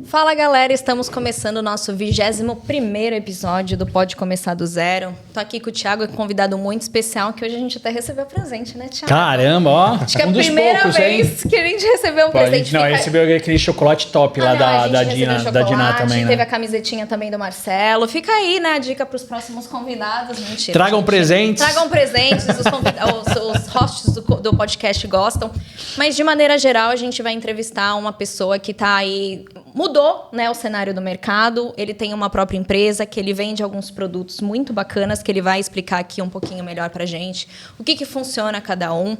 Fala galera, estamos começando o nosso 21º episódio do Pode Começar do Zero. Tô aqui com o Thiago, convidado muito especial, que hoje a gente até recebeu presente, né, Thiago? Caramba, ó. Acho que é a primeira vez que a gente recebeu um presente. Não, recebeu aquele chocolate top lá da Diná também, né? Teve a camisetinha também do Marcelo. Fica aí, né, a dica pros próximos convidados. Mentira. Tragam presentes. Tragam presentes, os hosts do podcast gostam. Mas, de maneira geral, a gente vai entrevistar uma pessoa que tá aí... Mudou, né, o cenário do mercado. Ele tem uma própria empresa que ele vende alguns produtos muito bacanas que ele vai explicar aqui um pouquinho melhor pra gente. O que funciona cada um.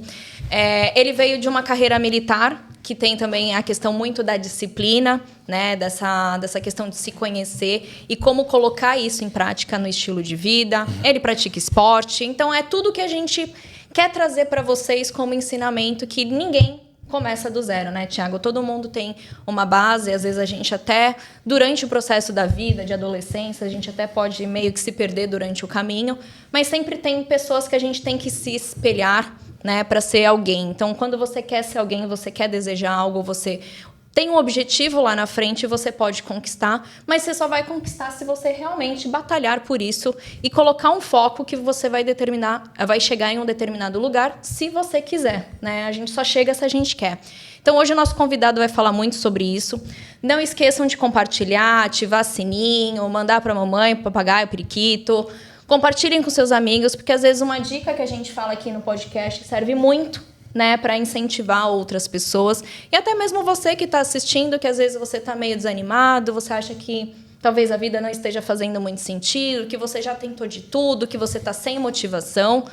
Ele veio de uma carreira militar, que tem também a questão muito da disciplina, né, dessa questão de se conhecer e como colocar isso em prática no estilo de vida. Ele pratica esporte. Então, é tudo que a gente quer trazer para vocês como ensinamento que ninguém começa do zero, né, Thiago? Todo mundo tem uma base, às vezes a gente até, durante o processo da vida, de adolescência, a gente até pode meio que se perder durante o caminho, mas sempre tem pessoas que a gente tem que se espelhar, né, para ser alguém. Então, quando você quer ser alguém, você quer desejar algo, você tem um objetivo lá na frente e você pode conquistar, mas você só vai conquistar se você realmente batalhar por isso e colocar um foco que você vai chegar em um determinado lugar se você quiser, né? A gente só chega se a gente quer. Então, hoje o nosso convidado vai falar muito sobre isso. Não esqueçam de compartilhar, ativar sininho, mandar para a mamãe, para o papagaio, periquito. Compartilhem com seus amigos, porque às vezes uma dica que a gente fala aqui no podcast serve muito, né, para incentivar outras pessoas. E até mesmo você que está assistindo, que às vezes você está meio desanimado, você acha que talvez a vida não esteja fazendo muito sentido, que você já tentou de tudo, que você está sem motivação,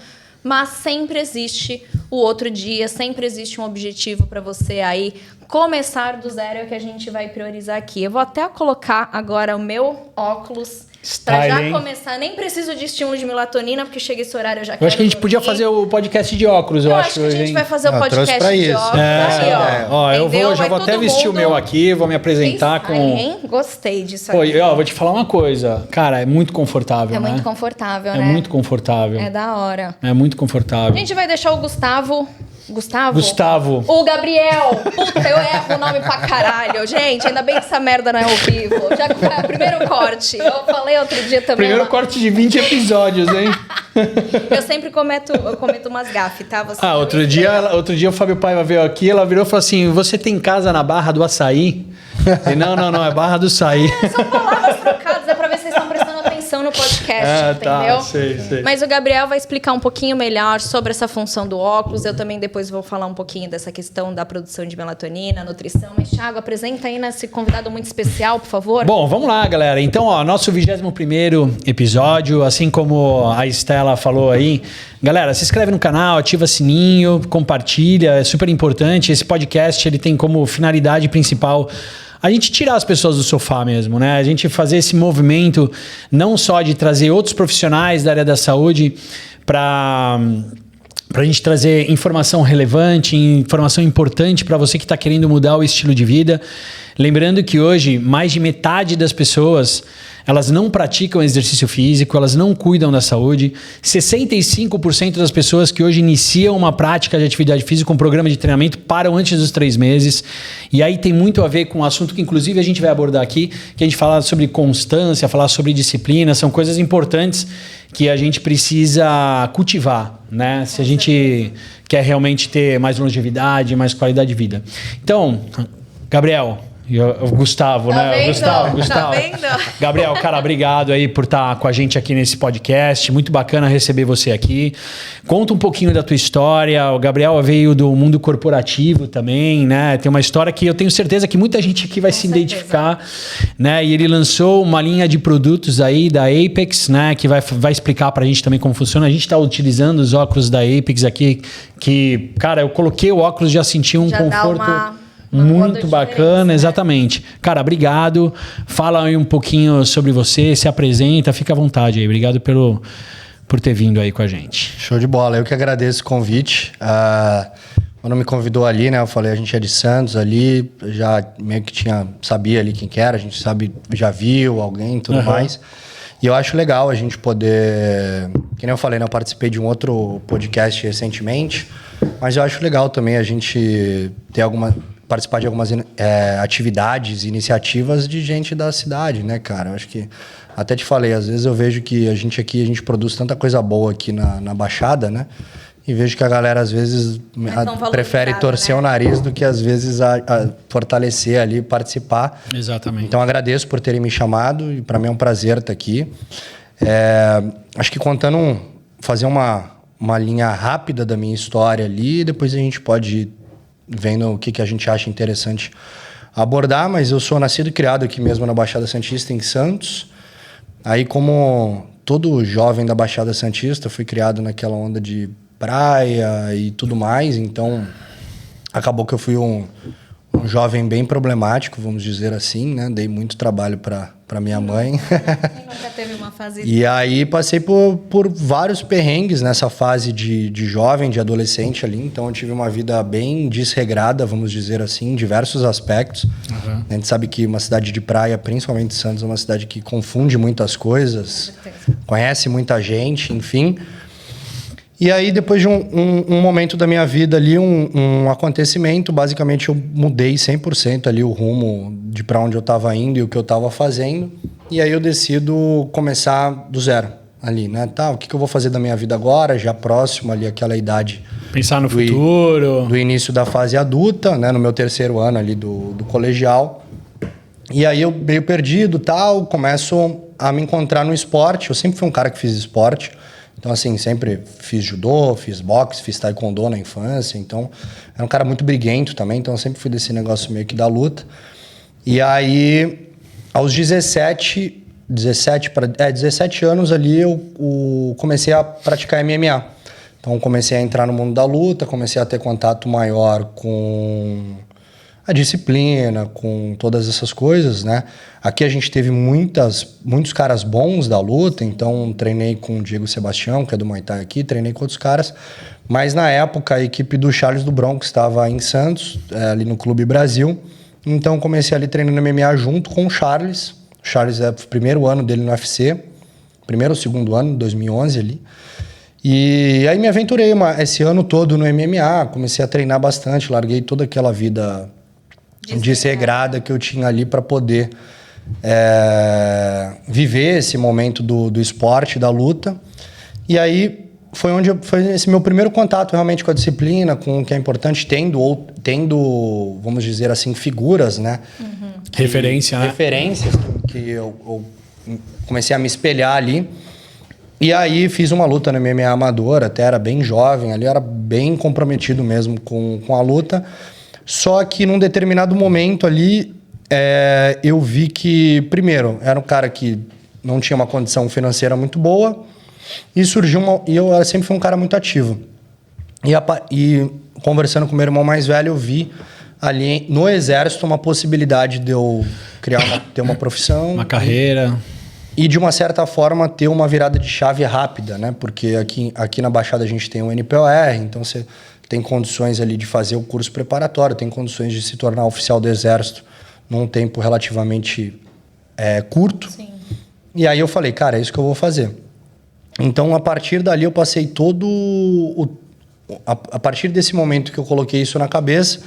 mas sempre existe o outro dia, sempre existe um objetivo para você aí começar do zero, é o que a gente vai priorizar aqui. Eu vou até colocar agora o meu óculos pra já começar. Nem preciso de estímulo de melatonina, porque chega esse horário eu já quero. Eu acho que a gente podia fazer o podcast de óculos, eu acho que a gente vai fazer o podcast de óculos. Eu já vou até vestir o meu aqui, vou me apresentar com... Hein? Gostei disso aqui. Vou te falar uma coisa. Cara, é muito confortável, né? É muito confortável, né? É muito confortável. É da hora. É muito confortável. A gente vai deixar o Gustavo. O Gabriel. Puta, eu erro o nome pra caralho. Gente, ainda bem que essa merda não é ao vivo. Já é o primeiro corte. Eu falei outro dia também. Primeiro corte de 20 episódios, hein? Eu sempre cometo umas gafes, tá? Outro dia o Fábio Paiva veio aqui, ela virou e falou assim: você tem casa na Barra do Açaí? E não, é Barra do Açaí. São palavras trocadas, é pra ver se vocês estão prestando atenção no podcast, entendeu? Tá, sei. Mas o Gabriel vai explicar um pouquinho melhor sobre essa função do óculos. Eu também depois vou falar um pouquinho dessa questão da produção de melatonina, nutrição. Mas, Thiago, apresenta aí nesse convidado muito especial, por favor. Bom, vamos lá, galera. Então, nosso 21º episódio, assim como a Estela falou aí. Galera, se inscreve no canal, ativa sininho, compartilha, é super importante. Esse podcast ele tem como finalidade principal a gente tirar as pessoas do sofá mesmo, né? A gente fazer esse movimento não só de trazer outros profissionais da área da saúde para a gente trazer informação relevante, informação importante para você que está querendo mudar o estilo de vida. Lembrando que hoje mais de metade das pessoas elas não praticam exercício físico, elas não cuidam da saúde. 65% das pessoas que hoje iniciam uma prática de atividade física, um programa de treinamento, param antes dos 3 meses. E aí tem muito a ver com um assunto que inclusive a gente vai abordar aqui, que a gente fala sobre constância, falar sobre disciplina, são coisas importantes que a gente precisa cultivar, né? Se a gente quer realmente ter mais longevidade, mais qualidade de vida. Então, Gabriel... O Gustavo, tá né? Vendo? Gustavo. Tá vendo? Gabriel, cara, obrigado aí por estar com a gente aqui nesse podcast. Muito bacana receber você aqui. Conta um pouquinho da tua história. O Gabriel veio do mundo corporativo também, né? Tem uma história que eu tenho certeza que muita gente aqui vai se identificar, né? E ele lançou uma linha de produtos aí da Apex, né? Que vai explicar pra gente também como funciona. A gente tá utilizando os óculos da Apex aqui, que, cara, eu coloquei o óculos e já senti um conforto... Muito bacana, né? Exatamente. Cara, obrigado. Fala aí um pouquinho sobre você, se apresenta, fica à vontade aí. Obrigado por ter vindo aí com a gente. Show de bola. Eu que agradeço o convite. Quando me convidou ali, né? Eu falei, a gente é de Santos ali, já meio que sabia ali quem que era, a gente já viu alguém e tudo mais. E eu acho legal a gente poder... Que nem eu falei, né? Eu participei de um outro podcast recentemente, mas eu acho legal também a gente ter participar de algumas atividades, iniciativas de gente da cidade, né, cara? Eu acho que, até te falei, às vezes eu vejo que a gente produz tanta coisa boa aqui na Baixada, né? E vejo que a galera, às vezes, prefere torcer o nariz do que, às vezes, a fortalecer ali, participar. Exatamente. Então, agradeço por terem me chamado e para mim é um prazer estar aqui. Acho que fazer uma linha rápida da minha história ali, depois a gente pode ir vendo o que a gente acha interessante abordar, mas eu sou nascido e criado aqui mesmo na Baixada Santista, em Santos. Aí, como todo jovem da Baixada Santista, fui criado naquela onda de praia e tudo mais, então acabou que eu fui um jovem bem problemático, vamos dizer assim, né? Dei muito trabalho para minha mãe. Nunca teve uma fase... E aí passei por vários perrengues nessa fase de jovem, de adolescente ali, então eu tive uma vida bem desregrada, vamos dizer assim, em diversos aspectos. Uhum. A gente sabe que uma cidade de praia, principalmente Santos, é uma cidade que confunde muitas coisas, conhece muita gente, enfim... E aí, depois de um momento da minha vida ali, um acontecimento, basicamente eu mudei 100% ali o rumo de para onde eu estava indo e o que eu estava fazendo. E aí eu decido começar do zero ali, né? Tá, o que eu vou fazer da minha vida agora, já próximo ali àquela idade. Pensar no futuro. Do início da fase adulta, né? No meu 3º ano ali do colegial. E aí eu meio perdido, tal, começo a me encontrar no esporte. Eu sempre fui um cara que fiz esporte. Então, assim, sempre fiz judô, fiz boxe, fiz taekwondo na infância. Então, era um cara muito briguento também. Então, eu sempre fui desse negócio meio que da luta. E aí, aos 17 anos ali, eu comecei a praticar MMA. Então, comecei a entrar no mundo da luta, comecei a ter contato maior com a disciplina, com todas essas coisas, né? Aqui a gente teve muitos caras bons da luta, então treinei com o Diego Sebastião, que é do Muay Thai aqui, treinei com outros caras, mas na época a equipe do Charles do Bronx estava em Santos, ali no Clube Brasil, então comecei ali treinando MMA junto com o Charles. O Charles é o primeiro ano dele no UFC, primeiro ou segundo ano, 2011 ali. E aí me aventurei esse ano todo no MMA, comecei a treinar bastante, larguei toda aquela vida desregrada que eu tinha ali para poder viver esse momento do esporte, da luta. E aí foi esse meu primeiro contato realmente com a disciplina, com o que é importante, tendo, vamos dizer assim, figuras, né? Uhum. Referências que eu comecei a me espelhar ali. E aí fiz uma luta no MMA amador, até era bem jovem ali, era bem comprometido mesmo com a luta. Só que num determinado momento ali, eu vi que, primeiro, era um cara que não tinha uma condição financeira muito boa e e eu sempre fui um cara muito ativo. E conversando com meu irmão mais velho, eu vi ali no Exército uma possibilidade de eu ter uma profissão. Uma carreira. E de uma certa forma ter uma virada de chave rápida, né? Porque aqui na Baixada a gente tem o NPOR, então você tem condições ali de fazer o curso preparatório, tem condições de se tornar oficial do Exército num tempo relativamente curto. Sim. E aí eu falei, cara, é isso que eu vou fazer. Então, a partir dali, eu passei a partir desse momento que eu coloquei isso na cabeça,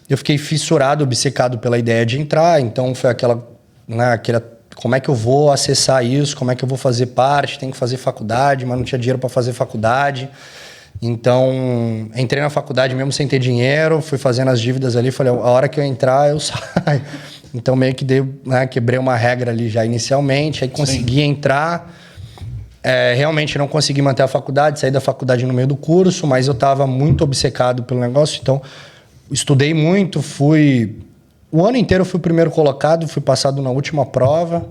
eu fiquei fissurado, obcecado pela ideia de entrar. Então, foi aquela como é que eu vou acessar isso, como é que eu vou fazer parte, tem que fazer faculdade, mas não tinha dinheiro para fazer faculdade. Então, entrei na faculdade mesmo sem ter dinheiro, fui fazendo as dívidas ali, falei, a hora que eu entrar, eu saio. Então, meio que quebrei uma regra ali já inicialmente, aí consegui entrar. Realmente não consegui manter a faculdade, saí da faculdade no meio do curso, mas eu estava muito obcecado pelo negócio, então estudei muito, o ano inteiro fui o primeiro colocado, fui passado na última prova,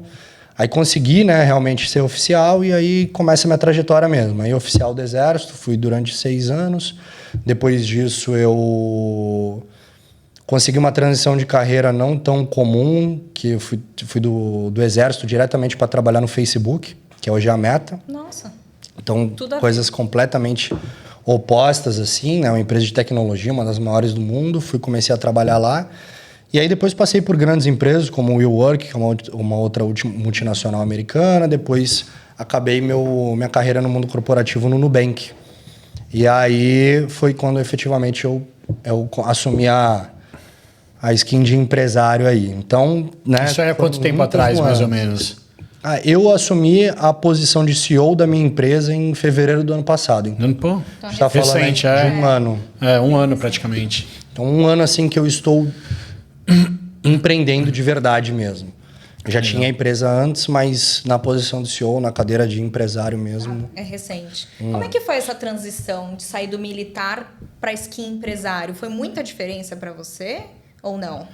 aí consegui, né, realmente ser oficial e aí começa a minha trajetória mesmo. Aí oficial do Exército, fui durante 6 anos, depois disso eu consegui uma transição de carreira não tão comum, que eu fui do Exército diretamente para trabalhar no Facebook, que hoje é a Meta. Nossa. Então, coisas completamente opostas, assim, né? Uma empresa de tecnologia, uma das maiores do mundo. Comecei a trabalhar lá. E aí depois passei por grandes empresas, como o WeWork, que é uma outra multinacional americana. Depois acabei minha carreira no mundo corporativo no Nubank. E aí foi quando efetivamente eu assumi a skin de empresário aí. Então, né? Isso aí há quanto tempo atrás, mais ou menos? Eu assumi a posição de CEO da minha empresa em fevereiro do ano passado. Então, Pô, a gente tá falando recente, de um ano. Um ano praticamente. Então, um ano assim que eu estou empreendendo de verdade mesmo. Já tinha a empresa antes, mas na posição de CEO, na cadeira de empresário mesmo. É recente. Como é que foi essa transição de sair do militar para skin empresário? Foi muita diferença para você ou não?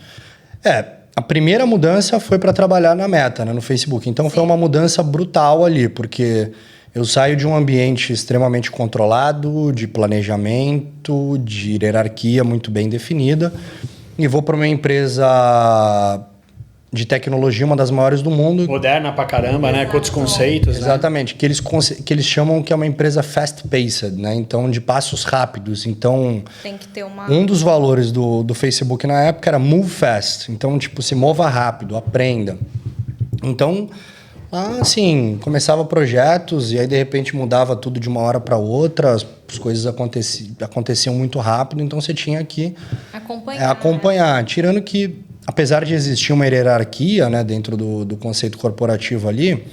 A primeira mudança foi para trabalhar na Meta, né, no Facebook. Então foi uma mudança brutal ali, porque eu saio de um ambiente extremamente controlado, de planejamento, de hierarquia muito bem definida, e vou para uma empresa de tecnologia, uma das maiores do mundo. Moderna pra caramba, né? Com outros conceitos. Exatamente, né? que eles chamam que é uma empresa fast-paced, né? Então, de passos rápidos. Então, tem que ter uma... um dos valores do Facebook na época era move fast. Então, tipo, se mova rápido, aprenda. Então, assim, começava projetos e aí, de repente, mudava tudo de uma hora para outra, as coisas aconteciam muito rápido, então você tinha que acompanhar. Tirando que, apesar de existir uma hierarquia, né, dentro do conceito corporativo ali,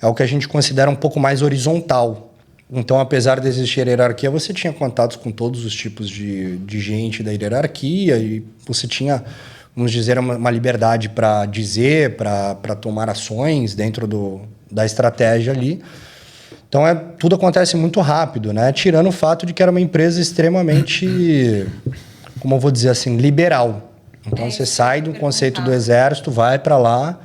é o que a gente considera um pouco mais horizontal. Então, apesar de existir hierarquia, você tinha contatos com todos os tipos de gente da hierarquia e você tinha, vamos dizer, uma liberdade para dizer, para tomar ações dentro da estratégia ali. Então, tudo acontece muito rápido, né? Tirando o fato de que era uma empresa extremamente, como eu vou dizer assim, liberal. Então, você sai do conceito do exército, vai para lá.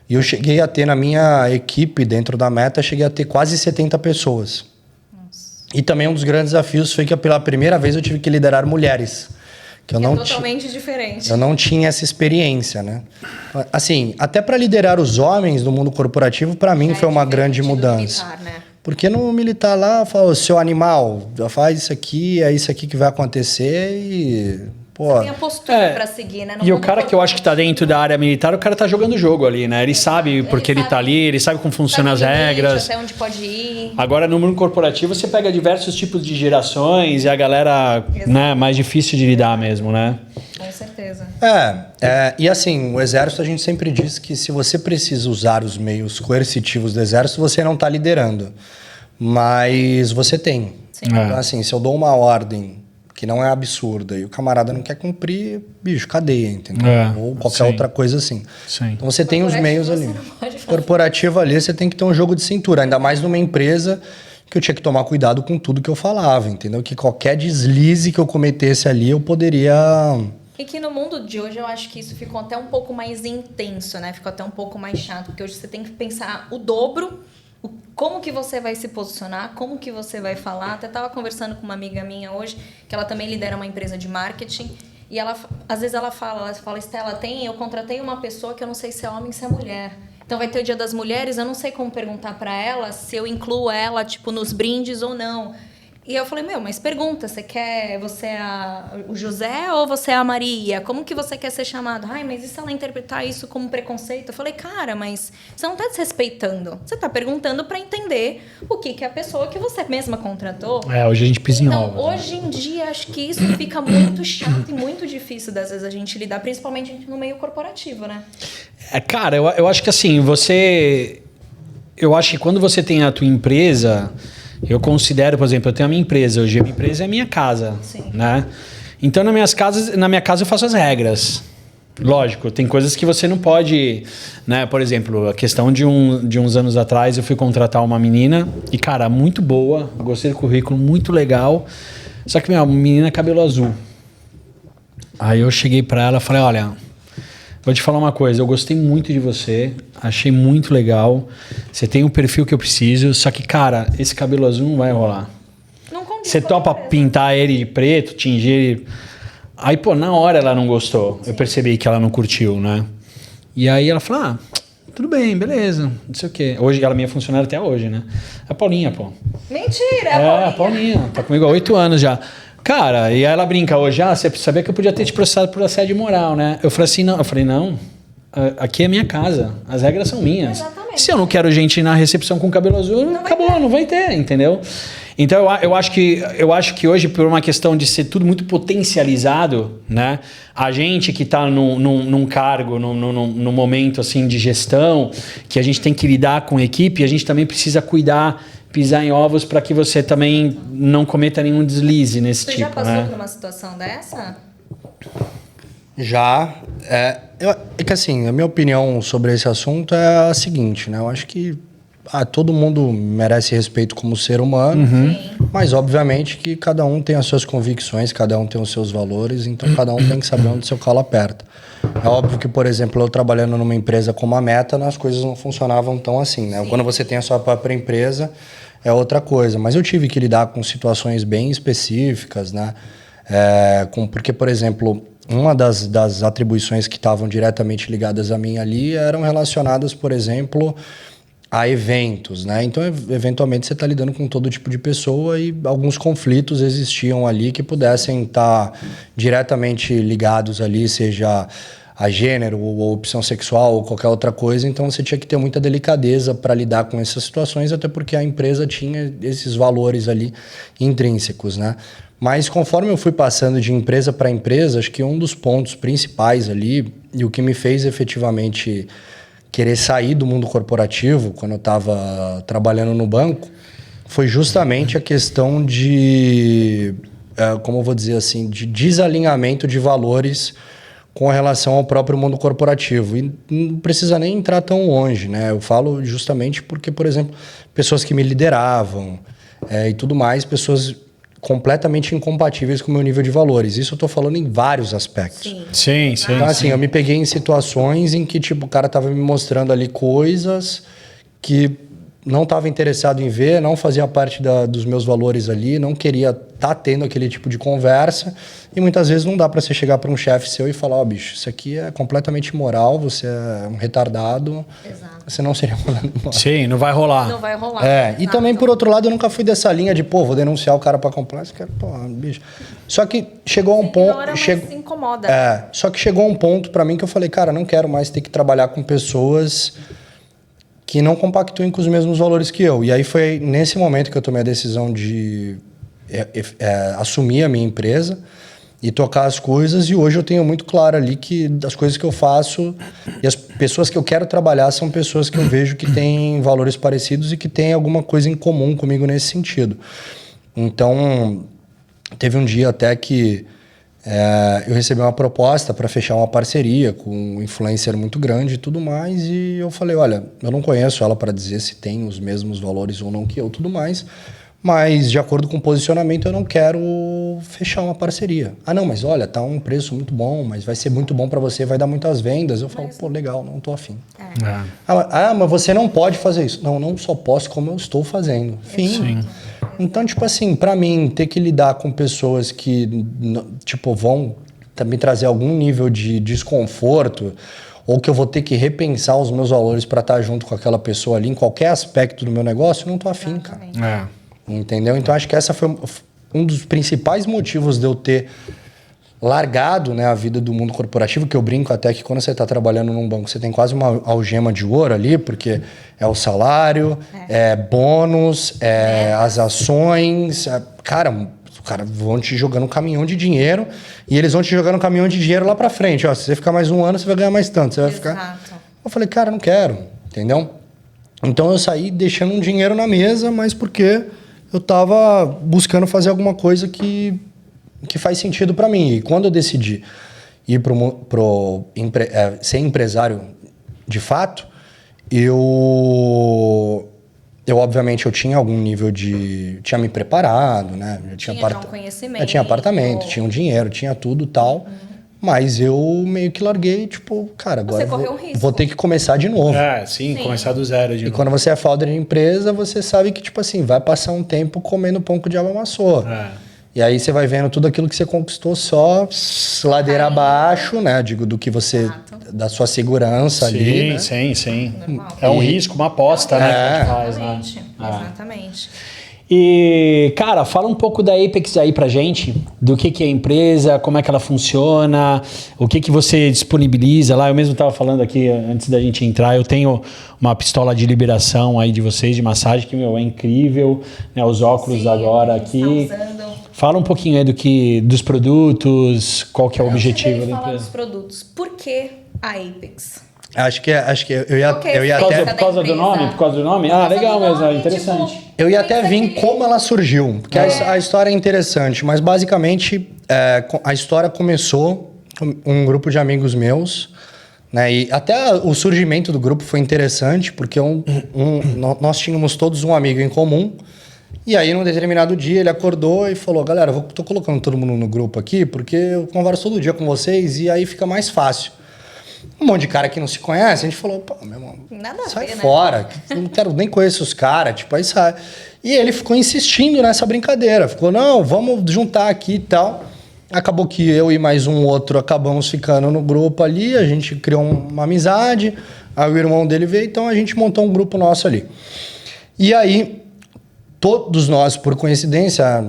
E eu cheguei a ter, na minha equipe, dentro da Meta, cheguei a ter quase 70 pessoas. Nossa. E também um dos grandes desafios foi que, pela primeira vez, eu tive que liderar mulheres. Que eu não totalmente diferente. Eu não tinha essa experiência, né? Assim, até para liderar os homens no mundo corporativo, para mim, foi uma grande mudança. Militar, né? Porque no militar lá, fala, seu animal, faz isso aqui, é isso aqui que vai acontecer e... Você tem a postura pra seguir, né? E o cara que eu acho que tá dentro da área militar, o cara tá jogando o jogo ali, né? Ele sabe porque ele tá ali, ele sabe como funcionam as regras. Até onde pode ir. Agora, no mundo corporativo, você pega diversos tipos de gerações e a galera, né, mais difícil de lidar mesmo, né? Com certeza. E assim, o exército, a gente sempre diz que se você precisa usar os meios coercitivos do exército, você não tá liderando. Mas você tem. Sim. Então, assim, se eu dou uma ordem que não é absurda e o camarada não quer cumprir, bicho, cadeia, entendeu? Ou qualquer outra coisa assim. Sim. Então você tem os meios ali. Corporativo ali, você tem que ter um jogo de cintura, ainda mais numa empresa que eu tinha que tomar cuidado com tudo que eu falava, entendeu? Que qualquer deslize que eu cometesse ali, eu poderia... E que no mundo de hoje eu acho que isso ficou até um pouco mais intenso, né? Ficou até um pouco mais chato, porque hoje você tem que pensar o dobro, como que você vai se posicionar, como que você vai falar. Até estava conversando com uma amiga minha hoje, que ela também lidera uma empresa de marketing, e ela, às vezes ela fala, Estela, eu contratei uma pessoa que eu não sei se é homem ou se é mulher. Então vai ter o Dia das Mulheres, eu não sei como perguntar para ela se eu incluo ela, tipo, nos brindes ou não. E eu falei, mas pergunta, você é o José ou você é a Maria? Como que você quer ser chamado? Mas e se ela interpretar isso como preconceito? Eu falei, cara, mas você não está desrespeitando. Você está perguntando para entender o que é a pessoa que você mesma contratou. Hoje a gente pisa em ovos. Então, hoje em dia, acho que isso fica muito chato e muito difícil, às vezes, a gente lidar, principalmente no meio corporativo, né? Cara, eu acho que assim, eu acho que quando você tem a tua empresa... Eu considero, por exemplo, eu tenho a minha empresa. Hoje a minha empresa é a minha casa. Sim. Né? Então, na minha casa eu faço as regras. Lógico, tem coisas que você não pode... Né? Por exemplo, a questão de uns anos atrás, eu fui contratar uma menina e, cara, muito boa. Gostei do currículo, muito legal. Só que, uma menina cabelo azul. Aí eu cheguei pra ela e falei, olha... Vou te falar uma coisa, eu gostei muito de você, achei muito legal, você tem o perfil que eu preciso, só que, cara, esse cabelo azul não vai rolar. Não condiz. Você topa pintar ele de preto, tingir ele... Aí, na hora ela não gostou, eu percebi que ela não curtiu, né? E aí ela falou, tudo bem, beleza, não sei o quê. Hoje, ela é minha funcionária até hoje, né? A Paulinha, pô. Mentira, a Paulinha, tá comigo há 8 anos já. Cara, e aí ela brinca hoje, você sabia que eu podia ter te processado por assédio moral, né? Eu falei, não, aqui é minha casa, as regras são minhas. Exatamente. Se eu não quero gente na recepção com cabelo azul, acabou, não vai ter, entendeu? Então eu acho que hoje, por uma questão de ser tudo muito potencializado, né? A gente que está num cargo, num momento assim de gestão, que a gente tem que lidar com a equipe, a gente também precisa cuidar, pisar em ovos para que você também não cometa nenhum deslize nesse tipo. Você já passou né? por uma situação dessa? Já. É que assim, a minha opinião sobre esse assunto é a seguinte, né? Eu acho que todo mundo merece respeito como ser humano, mas obviamente que cada um tem as suas convicções, cada um tem os seus valores, então cada um tem que saber onde seu calo aperta. É óbvio que, por exemplo, eu trabalhando numa empresa como a Meta, as coisas não funcionavam tão assim, né? Quando você tem a sua própria empresa, é outra coisa. Mas eu tive que lidar com situações bem específicas, né? Porque, por exemplo, uma das atribuições que estavam diretamente ligadas a mim ali eram relacionadas, por exemplo, a eventos, né? Então, eventualmente, você está lidando com todo tipo de pessoa e alguns conflitos existiam ali que pudessem estar diretamente ligados ali, seja a gênero ou opção sexual ou qualquer outra coisa. Então, você tinha que ter muita delicadeza para lidar com essas situações, até porque a empresa tinha esses valores ali intrínsecos, né? Mas conforme eu fui passando de empresa para empresa, acho que um dos pontos principais ali, e o que me fez efetivamente querer sair do mundo corporativo, quando eu estava trabalhando no banco, foi justamente a questão de, como eu vou dizer assim, de desalinhamento de valores com relação ao próprio mundo corporativo. E não precisa nem entrar tão longe, né? Eu falo justamente porque, por exemplo, pessoas que me lideravam e tudo mais, pessoas completamente incompatíveis com o meu nível de valores. Isso eu estou falando em vários aspectos. Sim. Então, assim, eu me peguei em situações em que, tipo, o cara estava me mostrando ali coisas que não estava interessado em ver, não fazia parte dos meus valores ali, não queria estar tendo aquele tipo de conversa. E muitas vezes não dá para você chegar para um chefe seu e falar, bicho, isso aqui é completamente imoral, você é um retardado. Exato. Você não seria mandado embora. Sim, não vai rolar. Não vai rolar. E também, por outro lado, eu nunca fui dessa linha de, vou denunciar o cara para compliance, bicho. Só que chegou a um ponto... Se incomoda. Só que chegou a um ponto para mim que eu falei, cara, não quero mais ter que trabalhar com pessoas que não compactuem com os mesmos valores que eu. E aí foi nesse momento que eu tomei a decisão de assumir a minha empresa e tocar as coisas. E hoje eu tenho muito claro ali que das coisas que eu faço e as pessoas que eu quero trabalhar são pessoas que eu vejo que têm valores parecidos e que têm alguma coisa em comum comigo nesse sentido. Então, teve um dia até que eu recebi uma proposta para fechar uma parceria com um influencer muito grande e tudo mais, e eu falei, olha, eu não conheço ela para dizer se tem os mesmos valores ou não que eu, tudo mais, mas de acordo com o posicionamento eu não quero fechar uma parceria. Não, mas olha, tá um preço muito bom, mas vai ser muito bom para você, vai dar muitas vendas. Eu falo, legal, não tô afim. Mas você não pode fazer isso. Não só posso, como eu estou fazendo. Fim. Sim. Então, tipo assim, para mim, ter que lidar com pessoas que, tipo, vão me trazer algum nível de desconforto ou que eu vou ter que repensar os meus valores para estar junto com aquela pessoa ali em qualquer aspecto do meu negócio, eu não tô afim, cara. Entendeu? Então, acho que essa foi um dos principais motivos de eu ter largado, né, a vida do mundo corporativo, que eu brinco até que quando você está trabalhando num banco, você tem quase uma algema de ouro ali, porque é o salário, é bônus, as ações. Cara, vão te jogando um caminhão de dinheiro e eles vão te jogando um caminhão de dinheiro lá para frente. Se você ficar mais um ano, você vai ganhar mais tanto. Você vai ficar... Eu falei, cara, não quero, entendeu? Então eu saí deixando um dinheiro na mesa, mas porque eu estava buscando fazer alguma coisa que faz sentido para mim. E quando eu decidi ir ser empresário de fato, eu obviamente eu tinha algum nível tinha me preparado, né? Tinha já um conhecimento. Tinha apartamento, tinha um dinheiro, tinha tudo tal. Mas eu meio que larguei, tipo, cara, agora vou ter que começar de novo. Sim, começar do zero de novo. E quando você é founder de empresa, você sabe que, tipo assim, vai passar um tempo comendo pão que o diabo amassou. E aí você vai vendo tudo aquilo que você conquistou só ladeira abaixo, né? Digo, do que você... Da sua segurança ali, né? Sim. É um risco, uma aposta, né? Que a gente faz, né? Exatamente. E, cara, fala um pouco da Apex aí pra gente, do que é a empresa, como é que ela funciona, o que você disponibiliza lá. Eu mesmo tava falando aqui, antes da gente entrar, eu tenho uma pistola de liberação aí de vocês, de massagem, que, meu, é incrível, né? Os óculos agora aqui. Fala um pouquinho aí dos produtos, qual que é o objetivo da falar empresa. dos produtos. Por que a Apex? Acho que eu ia Por causa do nome? Por causa do nome? Ah, legal mesmo, é interessante. Tipo, Eu ia até vir como ela surgiu, porque a história é interessante, mas basicamente a história começou com um grupo de amigos meus, né? E até o surgimento do grupo foi interessante, porque nós tínhamos todos um amigo em comum, e aí num determinado dia ele acordou e falou: galera, tô colocando todo mundo no grupo aqui, porque eu converso todo dia com vocês e aí fica mais fácil. Um monte de cara que não se conhece, a gente falou, pô, meu irmão, nada a sai ver, fora, não quero nem conhecer os caras, tipo, aí sai. E ele ficou insistindo nessa brincadeira, ficou, não, vamos juntar aqui e tal. Acabou que eu e mais um outro acabamos ficando no grupo ali, a gente criou uma amizade, aí o irmão dele veio, então a gente montou um grupo nosso ali. E aí, todos nós, por coincidência,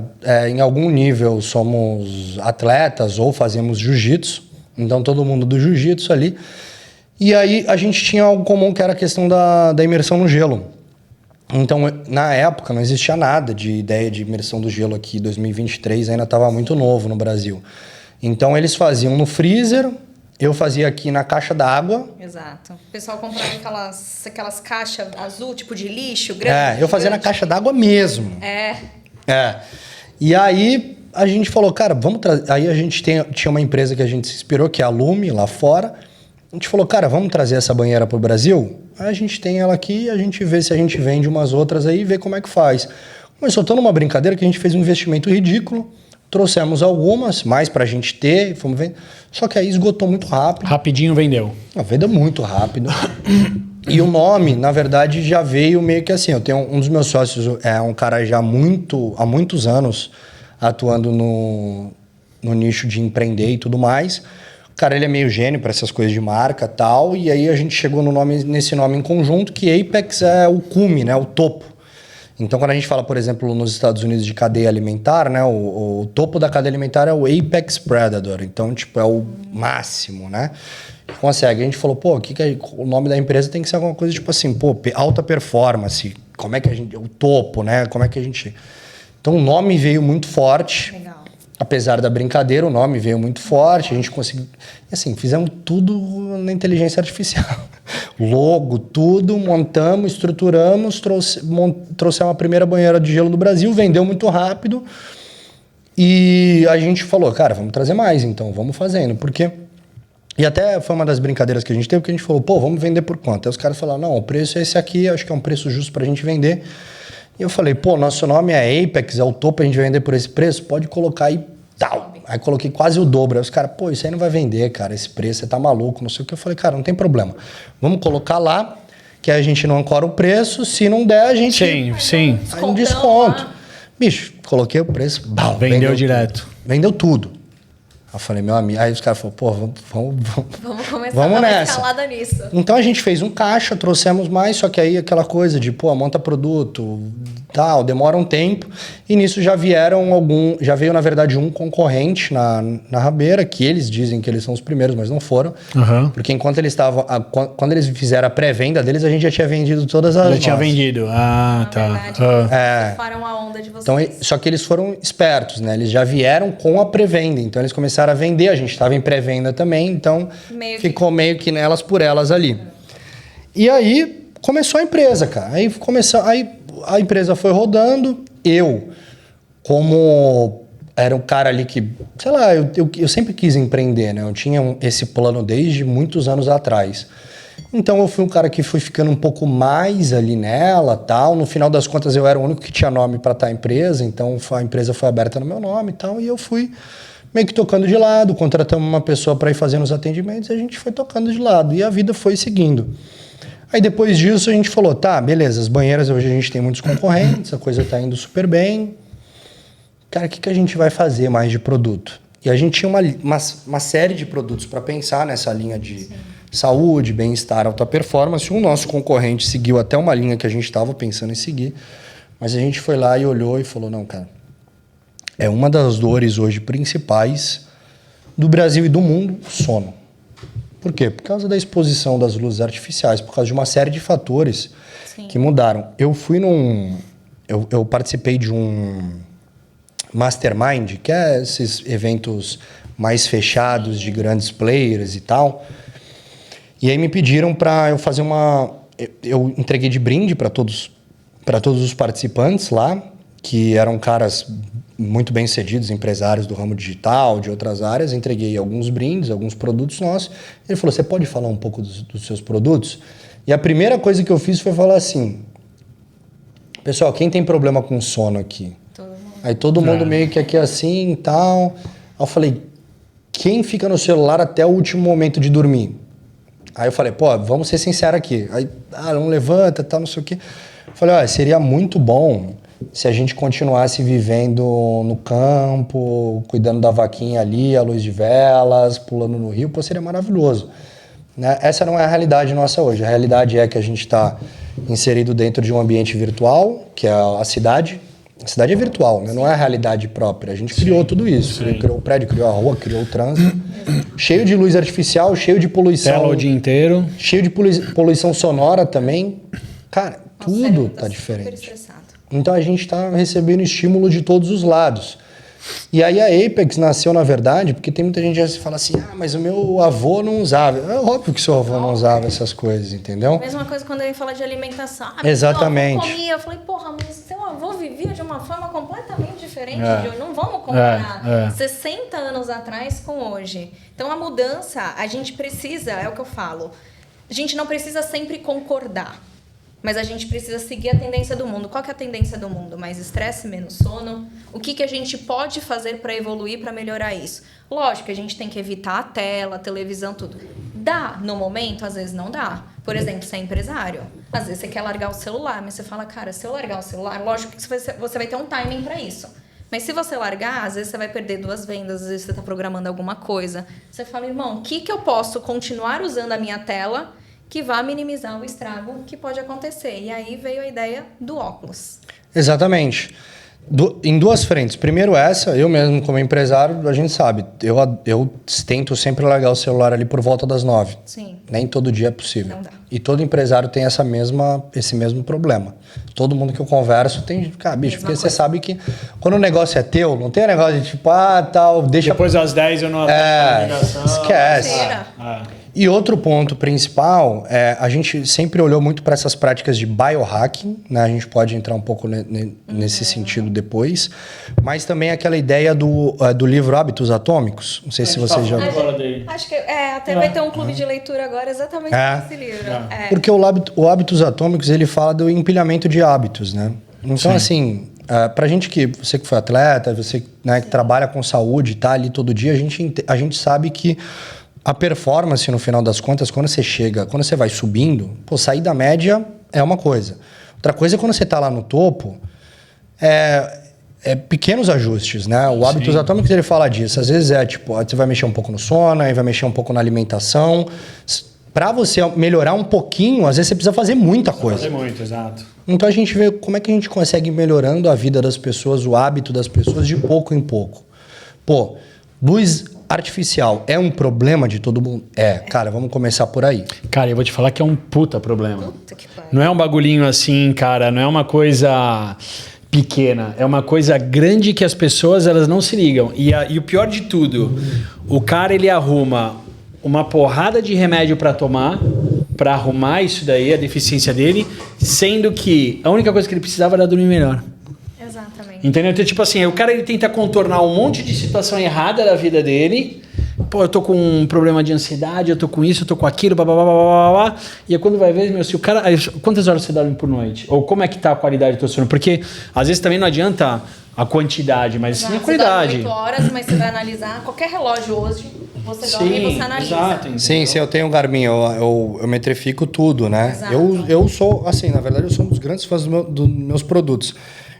em algum nível somos atletas ou fazemos jiu-jitsu. Então, todo mundo do jiu-jitsu ali. E aí, a gente tinha algo comum, que era a questão da imersão no gelo. Então, na época, não existia nada de ideia de imersão do gelo aqui. 2023 ainda estava muito novo no Brasil. Então, eles faziam no freezer, eu fazia aqui na caixa d'água. Exato. O pessoal comprava aquelas caixas azul, tipo de lixo, grande. Eu fazia na caixa d'água mesmo. E aí... a gente falou, cara, vamos trazer... Aí a gente tinha uma empresa que a gente se inspirou, que é a Lume, lá fora. A gente falou, cara, vamos trazer essa banheira pro Brasil? Aí a gente tem ela aqui, a gente vê se a gente vende umas outras aí e vê como é que faz. Começou toda uma brincadeira que a gente fez um investimento ridículo. Trouxemos algumas, mais pra gente ter, fomos vender. Só que aí esgotou muito rápido. Rapidinho vendeu. Vendeu muito rápido. E o nome, na verdade, já veio meio que assim. Eu tenho um dos meus sócios, é um cara já há muitos anos atuando no nicho de empreender e tudo mais. O cara, ele é meio gênio para essas coisas de marca e tal, e aí a gente chegou nesse nome em conjunto, que Apex é o cume, né, o topo. Então, quando a gente fala, por exemplo, nos Estados Unidos de cadeia alimentar, né, o topo da cadeia alimentar é o Apex Predator, então, tipo, é o máximo, né? Consegue. A gente falou, pô, o nome da empresa tem que ser alguma coisa tipo assim, pô, alta performance, como é que a gente... o topo, né, como é que a gente... Então, o nome veio muito forte. Legal. Apesar da brincadeira, o nome veio muito forte. A gente conseguiu... E assim, fizemos tudo na inteligência artificial. Logo, tudo, montamos, estruturamos, trouxemos a primeira banheira de gelo do Brasil, vendeu muito rápido. E a gente falou, cara, vamos trazer mais, então, vamos fazendo. Porque... E até foi uma das brincadeiras que a gente teve, porque a gente falou, pô, vamos vender por quanto? Aí os caras falaram, não, o preço é esse aqui, acho que é um preço justo pra gente vender. E eu falei, pô, nosso nome é Apex, é o topo, a gente vai vender por esse preço? Pode colocar aí, tal. Aí coloquei quase o dobro. Aí os caras, pô, isso aí não vai vender, cara, esse preço, você tá maluco, não sei o que. Eu falei, cara, não tem problema. Vamos colocar lá, que a gente não ancora o preço, se não der, a gente... Sim. Aí um desconto. Bicho, coloquei o preço, bam, vendeu direto. Vendeu tudo. Eu falei, meu amigo... Aí os caras falaram, pô, vamos começar vamos a dar uma nessa. escalada nisso. Então a gente fez um caixa, trouxemos mais, só que aí aquela coisa de, pô, monta produto, tal, demora um tempo. E nisso já veio, na verdade, um concorrente na Rabeira, que eles dizem que eles são os primeiros, mas não foram. Uhum. Porque enquanto eles estavam... Quando eles fizeram a pré-venda deles, a gente já tinha vendido todas as... Já tinha vendido. Ah, tá. Verdade, foram a onda de vocês. Então, só que eles foram espertos, né? Eles já vieram com a pré-venda. Então, eles começaram a vender. A gente estava em pré-venda também. Então, ficou meio que nelas por elas ali. E aí, começou a empresa, cara. Aí a empresa foi rodando. Eu, como era um cara ali que... Sei lá, eu sempre quis empreender, né? Eu tinha esse plano desde muitos anos atrás. Então, eu fui um cara que fui ficando um pouco mais ali nela, tal. No final das contas, eu era o único que tinha nome para estar empresa. Então, a empresa foi aberta no meu nome e tal. E eu fui meio que tocando de lado. Contratamos uma pessoa para ir fazendo os atendimentos. E a gente foi tocando de lado. E a vida foi seguindo. Aí, depois disso, a gente falou, tá, beleza. As banheiras, hoje a gente tem muitos concorrentes. A coisa tá indo super bem. Cara, o que a gente vai fazer mais de produto? E a gente tinha uma série de produtos para pensar nessa linha de... saúde, bem-estar, alta performance. O nosso concorrente seguiu até uma linha que a gente estava pensando em seguir, Mas a gente foi lá e olhou e falou, não, cara, é uma das dores hoje principais do Brasil e do mundo, sono. Por quê? Por causa da exposição das luzes artificiais, por causa de uma série de fatores que mudaram. Eu fui eu participei de um mastermind, que é esses eventos mais fechados de grandes players e tal. E aí me pediram para eu fazer eu entreguei de brinde para todos os participantes lá, que eram caras muito bem-sucedidos, empresários do ramo digital, de outras áreas. Entreguei alguns brindes, alguns produtos nossos. Ele falou, você pode falar um pouco dos seus produtos? E a primeira coisa que eu fiz foi falar assim, pessoal, quem tem problema com sono aqui? Aí todo mundo meio que aqui assim e tal. Aí eu falei, quem fica no celular até o último momento de dormir? Aí eu falei, pô, vamos ser sinceros aqui. Aí, não levanta, tal, não sei o quê. Eu falei, olha, seria muito bom se a gente continuasse vivendo no campo, cuidando da vaquinha ali, à luz de velas, pulando no rio, pô, seria maravilhoso. Né? Essa não é a realidade nossa hoje. A realidade é que a gente está inserido dentro de um ambiente virtual, que é a cidade. A cidade é virtual, né? Não é a realidade própria. A gente criou tudo isso. Criou o prédio, criou a rua, criou o trânsito. Cheio de luz artificial, cheio de poluição. Tela o dia inteiro. Cheio de poluição sonora também. Cara, tudo tá diferente. Então a gente está recebendo estímulo de todos os lados. E aí a Apex nasceu, na verdade, porque tem muita gente que fala assim, mas o meu avô não usava. É óbvio que seu avô não usava essas coisas, entendeu? Mesma coisa quando ele fala de alimentação. Exatamente. Meu avô comia. Eu falei, porra, mas seu avô vivia de uma forma completamente diferente de hoje. Não vamos comparar 60 anos atrás com hoje. Então a mudança, a gente precisa, é o que eu falo, a gente não precisa sempre concordar. Mas a gente precisa seguir a tendência do mundo. Qual que é a tendência do mundo? Mais estresse, menos sono? O que a gente pode fazer para evoluir, para melhorar isso? Lógico que a gente tem que evitar a tela, a televisão, tudo. Dá no momento? Às vezes não dá. Por exemplo, você é empresário. Às vezes você quer largar o celular, mas você fala, cara, se eu largar o celular, lógico que você vai ter um timing para isso. Mas se você largar, às vezes você vai perder 2 vendas, às vezes você está programando alguma coisa. Você fala, irmão, o que eu posso continuar usando a minha tela que vá minimizar o estrago que pode acontecer. E aí veio a ideia do óculos. Exatamente. Em 2 frentes. Primeiro eu mesmo como empresário, a gente sabe, eu tento sempre largar o celular ali por volta das 9. Sim. Nem todo dia é possível. Não dá. E todo empresário tem esse mesmo problema. Todo mundo que eu converso tem, cara, bicho, porque você sabe que quando o negócio é teu, não tem negócio de tipo, tal, deixa... Depois das 10 eu não atendo esquece. E outro ponto principal, a gente sempre olhou muito para essas práticas de biohacking, né? A gente pode entrar um pouco nesse sentido depois, mas também aquela ideia do livro Hábitos Atômicos. Não sei se você já... Acho que até vai ter um clube de leitura agora exatamente nesse livro. Porque o Hábitos Atômicos, ele fala do empilhamento de hábitos, né? Então, assim, pra gente você que foi atleta, você, né, que trabalha com saúde, tá ali todo dia, a gente sabe que a performance, no final das contas, quando você vai subindo, sair da média é uma coisa. Outra coisa é quando você está lá no topo, pequenos ajustes, né? O Hábitos Atômicos, ele fala disso. Às vezes você vai mexer um pouco no sono, aí vai mexer um pouco na alimentação. Para você melhorar um pouquinho, às vezes você precisa fazer muita coisa. Fazer muito, exato. Então a gente vê como é que a gente consegue ir melhorando a vida das pessoas, o hábito das pessoas de pouco em pouco. Luz artificial é um problema de todo mundo? Cara, vamos começar por aí. Cara, eu vou te falar que é um puta problema. Puta que pariu. Não é um bagulhinho assim, cara, não é uma coisa pequena, é uma coisa grande que as pessoas, elas não se ligam. E o pior de tudo, o cara, ele arruma uma porrada de remédio para tomar, para arrumar isso daí, a deficiência dele, sendo que a única coisa que ele precisava era dormir melhor. Exatamente. Entendeu? Então, tipo assim, o cara, ele tenta contornar um monte de situação errada da vida dele. Eu tô com um problema de ansiedade, eu tô com isso, eu tô com aquilo, blá. E aí quando vai ver, se o cara... Quantas horas você dorme por noite? Ou como é que tá a qualidade do teu sono? Porque, às vezes, também não adianta a quantidade, mas sim a qualidade. Você dorme 8 horas, mas você vai analisar qualquer relógio hoje, você dorme e você analisa. Exato, sim, eu tenho um Garmin, eu metrifico tudo, né? Exato. Eu sou, assim, na verdade, eu sou um dos grandes fãs dos meus produtos.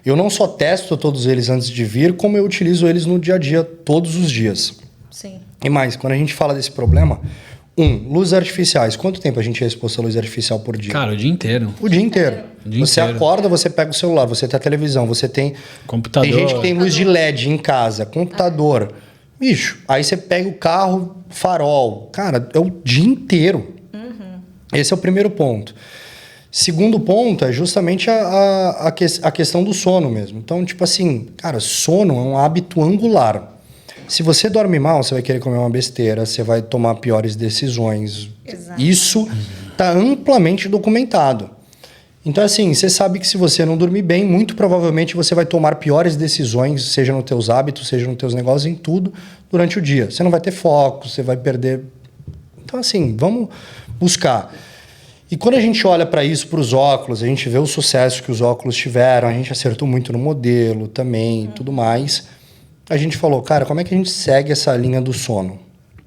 Eu não só testo todos eles antes de vir, como eu utilizo eles no dia a dia, todos os dias. Sim. E mais, quando a gente fala desse problema, Luzes artificiais. Quanto tempo a gente é exposto à luz artificial por dia? Cara, o dia inteiro. O dia inteiro. Você acorda, você pega o celular, você tem a televisão, você tem... Computador. Tem gente que tem luz de LED em casa, computador. Bicho, aí você pega o carro, farol. Cara, é o dia inteiro. Esse é o primeiro ponto. Segundo ponto é justamente a questão do sono mesmo. Então, tipo assim, cara, sono é um hábito angular. Se você dorme mal, você vai querer comer uma besteira, você vai tomar piores decisões. Exato. Isso está amplamente documentado. Então, assim, você sabe que se você não dormir bem, muito provavelmente você vai tomar piores decisões, seja nos teus hábitos, seja nos teus negócios, em tudo, durante o dia. Você não vai ter foco, você vai perder... Então, assim, vamos buscar. E quando a gente olha para isso, para os óculos, a gente vê o sucesso que os óculos tiveram, a gente acertou muito no modelo também e tudo mais. A gente falou, cara, como é que a gente segue essa linha do sono?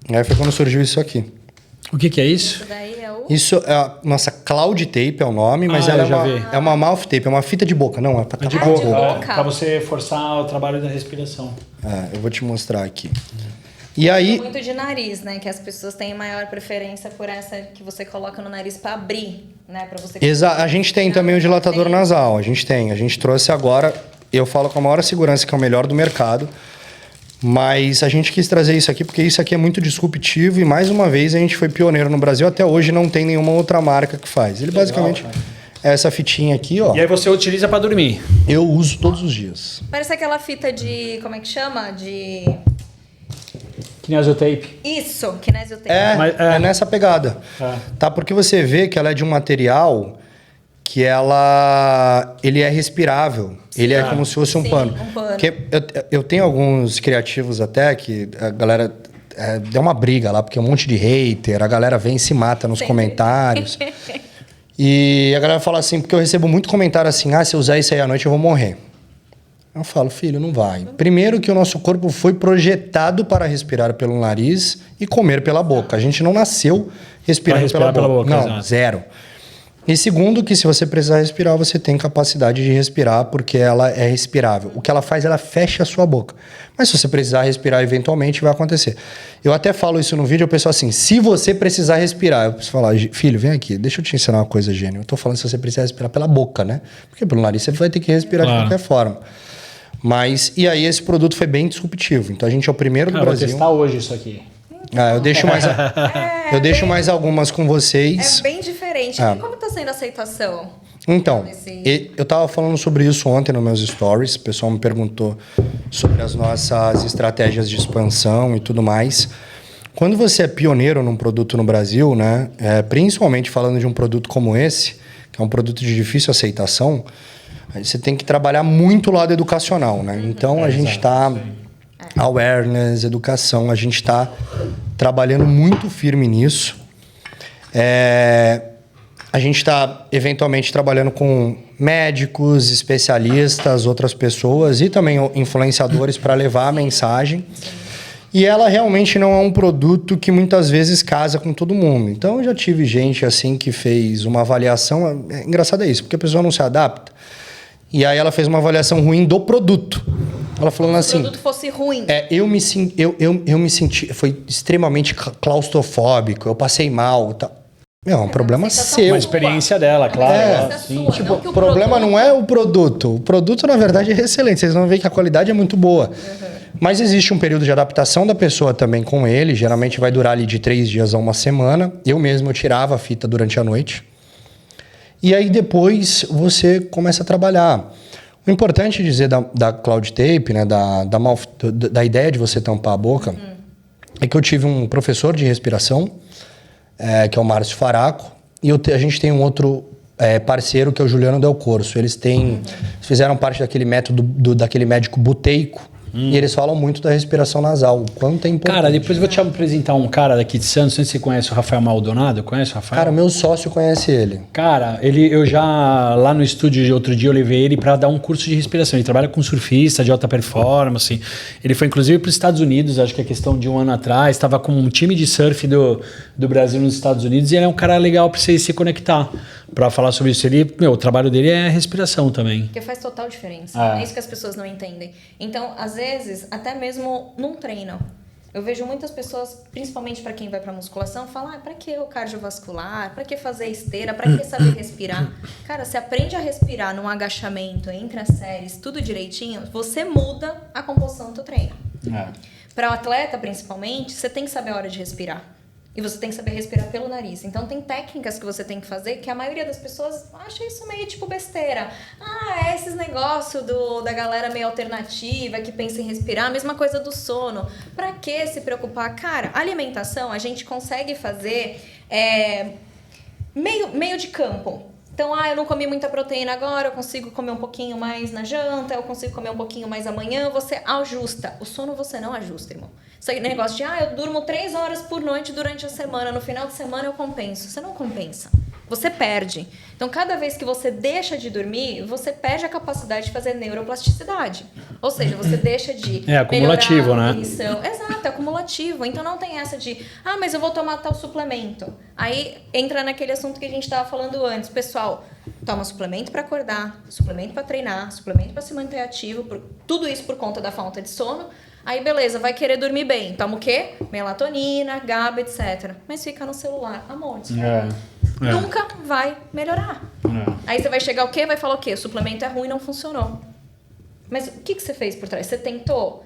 Aí foi quando surgiu isso aqui. O que é isso? Isso daí é o... Isso é a nossa Cloud Tape, é o nome, mas ela é uma mouth tape, é uma fita de boca. Não, é pra tapar de boca. Para você forçar o trabalho da respiração. Eu vou te mostrar aqui. E aí... Muito de nariz, né? Que as pessoas têm maior preferência por essa que você coloca no nariz para abrir, né? Para você... A gente tem também o dilatador nasal. A gente trouxe agora, eu falo com a maior segurança que é o melhor do mercado, mas a gente quis trazer isso aqui porque isso aqui é muito disruptivo e mais uma vez a gente foi pioneiro no Brasil. Até hoje não tem nenhuma outra marca que faz. Ele basicamente é essa fitinha aqui, ó. E aí você utiliza para dormir? Eu uso todos os dias. Parece aquela fita de... Como é que chama? De... Kinesiotape. Isso, kinesiotape. É nessa pegada. Tá? Porque você vê que ela é de um material que ele é respirável. Ele é como se fosse um pano. Um pano. Porque eu tenho alguns criativos até que a galera deu uma briga lá, porque um monte de hater, a galera vem e se mata nos comentários. E a galera fala assim, porque eu recebo muito comentário assim, se eu usar isso aí à noite eu vou morrer. Eu falo, filho, não vai. Primeiro que o nosso corpo foi projetado para respirar pelo nariz e comer pela boca. A gente não nasceu respirando pela boca. Não, exato. Zero. E segundo que se você precisar respirar, você tem capacidade de respirar porque ela é respirável. O que ela faz, ela fecha a sua boca. Mas se você precisar respirar, eventualmente vai acontecer. Eu até falo isso no vídeo, eu penso assim, se você precisar respirar, eu preciso falar, filho, vem aqui, deixa eu te ensinar uma coisa, gênio. Eu tô falando se você precisar respirar pela boca, né? Porque pelo nariz você vai ter que respirar de qualquer forma. Mas, e aí esse produto foi bem disruptivo. Então a gente é o primeiro do Brasil. Vou testar hoje isso aqui. Eu deixo mais, deixo mais algumas com vocês. É bem diferente. E como está sendo a aceitação? Então, eu estava falando sobre isso ontem nos meus stories. O pessoal me perguntou sobre as nossas estratégias de expansão e tudo mais. Quando você é pioneiro num produto no Brasil, né, principalmente falando de um produto como esse, que é um produto de difícil aceitação, você tem que trabalhar muito o lado educacional, né? Então, a gente está... Awareness, educação, a gente está trabalhando muito firme nisso. A gente está, eventualmente, trabalhando com médicos, especialistas, outras pessoas e também influenciadores para levar a mensagem. E ela realmente não é um produto que muitas vezes casa com todo mundo. Então, eu já tive gente assim que fez uma avaliação... Engraçado é isso, porque a pessoa não se adapta. E aí ela fez uma avaliação ruim do produto. Ela falando assim... Se o produto fosse ruim. Eu me senti... Foi extremamente claustrofóbico. Eu passei mal. Tá. É um problema seu. Uma experiência dela, claro. Sim. Tipo, o problema não é o produto. O produto, na verdade, é excelente. Vocês vão ver que a qualidade é muito boa. Mas existe um período de adaptação da pessoa também com ele. Geralmente vai durar ali de 3 dias a 1 semana. Eu mesmo eu tirava a fita durante a noite. E aí depois você começa a trabalhar. O importante dizer da Cloud Tape, né, da ideia de você tampar a boca, é que eu tive um professor de respiração, que é o Márcio Faraco, e a gente tem um outro parceiro, que é o Juliano Del Corso. Eles fizeram parte daquele método, daquele médico buteico, e eles falam muito da respiração nasal, o quanto é importante. Cara, depois eu vou te apresentar um cara daqui de Santos, não sei se você conhece o Rafael Maldonado, conhece o Rafael? Cara, meu sócio conhece ele. Cara, eu já, lá no estúdio de outro dia, eu levei ele para dar um curso de respiração. Ele trabalha com surfista de alta performance. Ele foi, inclusive, para os Estados Unidos, acho que é questão de 1 ano atrás. Estava com um time de surf do Brasil nos Estados Unidos. E ele é um cara legal para você se conectar, para falar sobre isso. O trabalho dele é respiração também. Porque faz total diferença. É isso que as pessoas não entendem. Então, às vezes, até mesmo num treino, Eu vejo muitas pessoas, principalmente para quem vai para musculação, falam, para que o cardiovascular? Para que fazer esteira? Para que saber respirar? Cara, você aprende a respirar num agachamento, entre as séries, tudo direitinho, você muda a composição do teu treino. Para o atleta, principalmente, você tem que saber a hora de respirar. E você tem que saber respirar pelo nariz. Então, tem técnicas que você tem que fazer que a maioria das pessoas acha isso meio tipo besteira. É esses negócios da galera meio alternativa que pensa em respirar. A mesma coisa do sono. Pra que se preocupar? Cara, alimentação a gente consegue fazer meio de campo. Então, eu não comi muita proteína agora, eu consigo comer um pouquinho mais na janta, eu consigo comer um pouquinho mais amanhã, você ajusta. O sono você não ajusta, irmão. Isso aí, negócio de, eu durmo 3 horas por noite durante a semana, no final de semana eu compenso. Você não compensa. Você perde. Então, cada vez que você deixa de dormir, você perde a capacidade de fazer neuroplasticidade. Ou seja, você deixa de acumulativo, melhorar a né? cognição. Exato, é acumulativo. Então, não tem essa de, mas eu vou tomar tal suplemento. Aí, entra naquele assunto que a gente estava falando antes. Pessoal, toma suplemento para acordar, suplemento para treinar, suplemento para se manter ativo, tudo isso por conta da falta de sono. Aí, beleza, vai querer dormir bem. Toma o quê? Melatonina, GABA, etc. Mas fica no celular. Amor, nunca vai melhorar. Aí você vai chegar o quê? Vai falar o quê? O suplemento é ruim, não funcionou. Mas o que você fez por trás? Você tentou?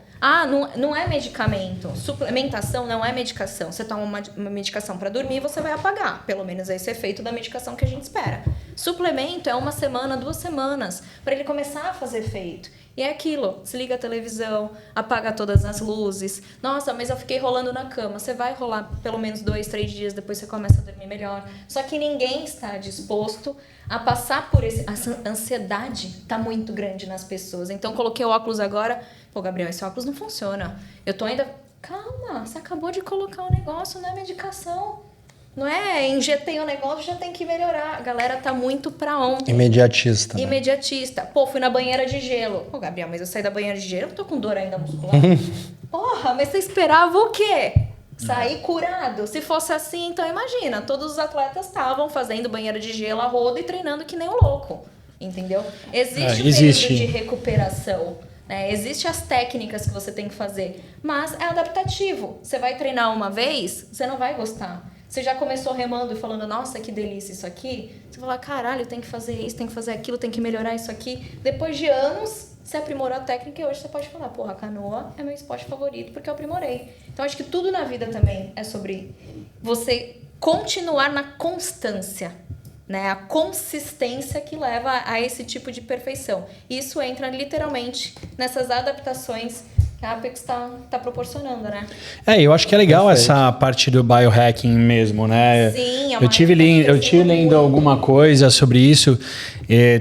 Não é medicamento. Suplementação não é medicação. Você toma uma medicação para dormir, você vai apagar. Pelo menos esse é o efeito da medicação que a gente espera. Suplemento é 1 semana, 2 semanas, para ele começar a fazer efeito. E é aquilo, desliga a televisão, apaga todas as luzes. Nossa, mas eu fiquei rolando na cama. Você vai rolar pelo menos 2, 3 dias, depois você começa a dormir melhor. Só que ninguém está disposto a passar por a ansiedade está muito grande nas pessoas. Então, coloquei o óculos agora. Pô, Gabriel, esse óculos não funciona. Eu tô ainda... Calma, você acabou de colocar um negócio, não é medicação. Não é, injetei o negócio, já tem que melhorar. A galera tá muito pra ontem. Imediatista. Né? Imediatista. Pô, fui na banheira de gelo. Pô, Gabriel, mas eu saí da banheira de gelo, eu tô com dor ainda muscular. Porra, mas você esperava o quê? Sair curado. Se fosse assim, então imagina, todos os atletas estavam fazendo banheira de gelo a roda e treinando que nem um louco. Entendeu? Existe período de recuperação. Existem as técnicas que você tem que fazer, mas é adaptativo. Você vai treinar uma vez, você não vai gostar. Você já começou remando e falando, nossa, que delícia isso aqui. Você fala, caralho, tem que fazer isso, tem que fazer aquilo, tem que melhorar isso aqui. Depois de anos, você aprimorou a técnica e hoje você pode falar, porra, a canoa é meu esporte favorito porque eu aprimorei. Então, acho que tudo na vida também é sobre você continuar na constância, né? A consistência que leva a esse tipo de perfeição. Isso entra literalmente nessas adaptações que a Apex tá proporcionando, né? Eu acho que é legal essa parte do biohacking mesmo, né? Sim, eu tive lendo alguma coisa sobre isso.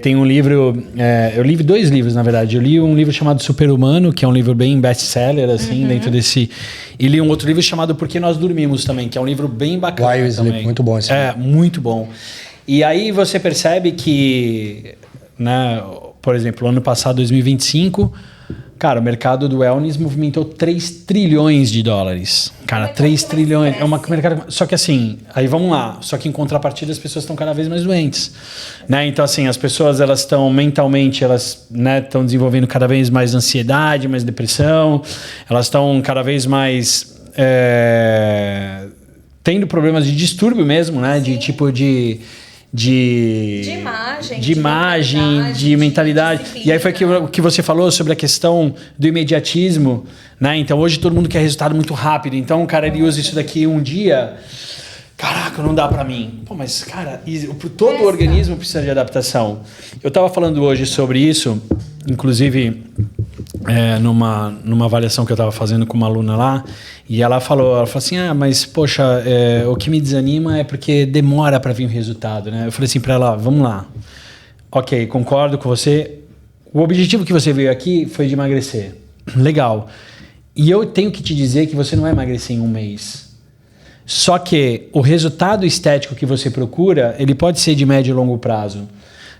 Tem um livro, eu li 2 livros, na verdade. Eu li um livro chamado Super-Humano, que é um livro bem best-seller, assim, dentro desse... E li um outro livro chamado Por que Nós Dormimos também, que é um livro bem bacana. Why We Sleep, muito bom esse livro. Muito bom. E aí você percebe que, né, por exemplo, ano passado, 2025... Cara, o mercado do wellness movimentou 3 trilhões de dólares. Cara, 3 trilhões. É uma mercado. Só que assim, aí vamos lá. Só que em contrapartida as pessoas estão cada vez mais doentes. Né? Então, assim, as pessoas elas estão mentalmente, elas estão desenvolvendo cada vez mais ansiedade, mais depressão. Elas estão cada vez mais tendo problemas de distúrbio mesmo, né? De tipo de imagem, de mentalidade. E aí foi o que você falou sobre a questão do imediatismo, né? Então hoje todo mundo quer resultado muito rápido. Então o cara ele usa isso daqui um dia. Caraca, não dá pra mim. Pô, mas cara, todo o organismo precisa de adaptação. Eu tava falando hoje sobre isso, inclusive numa avaliação que eu tava fazendo com uma aluna lá, e ela falou assim, mas poxa, o que me desanima é porque demora para vir o resultado, né? Eu falei assim para ela, vamos lá. Ok, concordo com você. O objetivo que você veio aqui foi de emagrecer. Legal. E eu tenho que te dizer que você não vai emagrecer em 1 mês. Só que o resultado estético que você procura, ele pode ser de médio e longo prazo.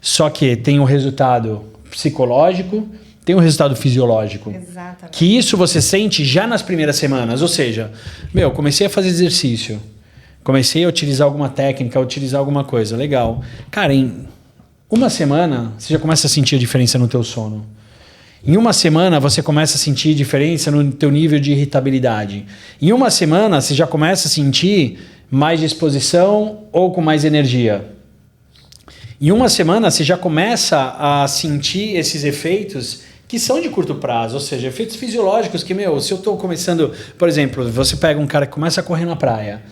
Só que tem um resultado psicológico, tem um resultado fisiológico. Exatamente. Que isso você sente já nas primeiras semanas. Ou seja, comecei a fazer exercício. Comecei a utilizar alguma técnica, a utilizar alguma coisa. Legal. Cara, em 1 semana, você já começa a sentir a diferença no teu sono. Em uma semana você começa a sentir diferença no teu nível de irritabilidade. Em uma semana você já começa a sentir mais disposição ou com mais energia. Em uma semana você já começa a sentir esses efeitos que são de curto prazo, ou seja, efeitos fisiológicos que, se eu estou começando... Por exemplo, você pega um cara que começa a correr na praia.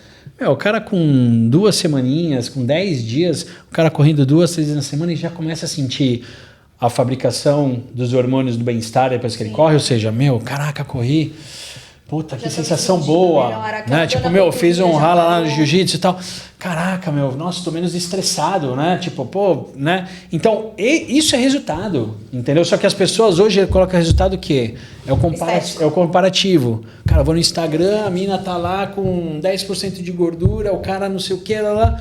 O cara com 2 semaninhas, com 10 dias, o cara correndo 2, 3 vezes na semana e já começa a sentir a fabricação dos hormônios do bem-estar depois que ele corre, ou seja, caraca, corri, puta, que sensação boa, né? Tipo, fiz um rala lá no jiu-jitsu e tal, caraca, nossa, tô menos estressado, né? Tipo, pô, né? Então, isso é resultado, entendeu? Só que as pessoas hoje colocam resultado o quê? É o comparativo. Cara, vou no Instagram, a mina tá lá com 10% de gordura, o cara não sei o que, lá.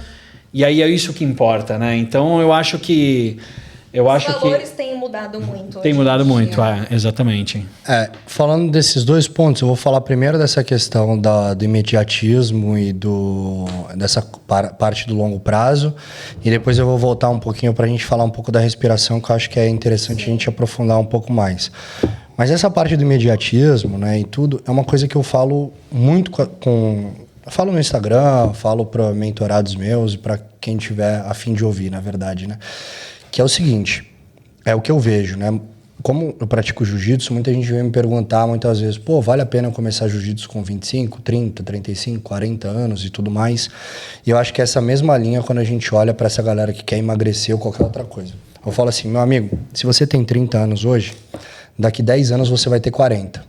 E aí é isso que importa, né? Então, eu acho que... Os valores têm mudado muito. Tem mudado muito, exatamente. Falando desses 2 pontos, eu vou falar primeiro dessa questão do imediatismo e dessa parte do longo prazo, e depois eu vou voltar um pouquinho para a gente falar um pouco da respiração, que eu acho que é interessante a gente aprofundar um pouco mais. Mas essa parte do imediatismo, né, e tudo, é uma coisa que eu falo muito eu falo no Instagram, falo para mentorados meus e para quem tiver a fim de ouvir, na verdade, né? Que é o seguinte, é o que eu vejo, né? Como eu pratico jiu-jitsu, muita gente vem me perguntar muitas vezes, vale a pena eu começar jiu-jitsu com 25, 30, 35, 40 anos e tudo mais? E eu acho que é essa mesma linha quando a gente olha para essa galera que quer emagrecer ou qualquer outra coisa. Eu falo assim, meu amigo, se você tem 30 anos hoje, daqui 10 anos você vai ter 40.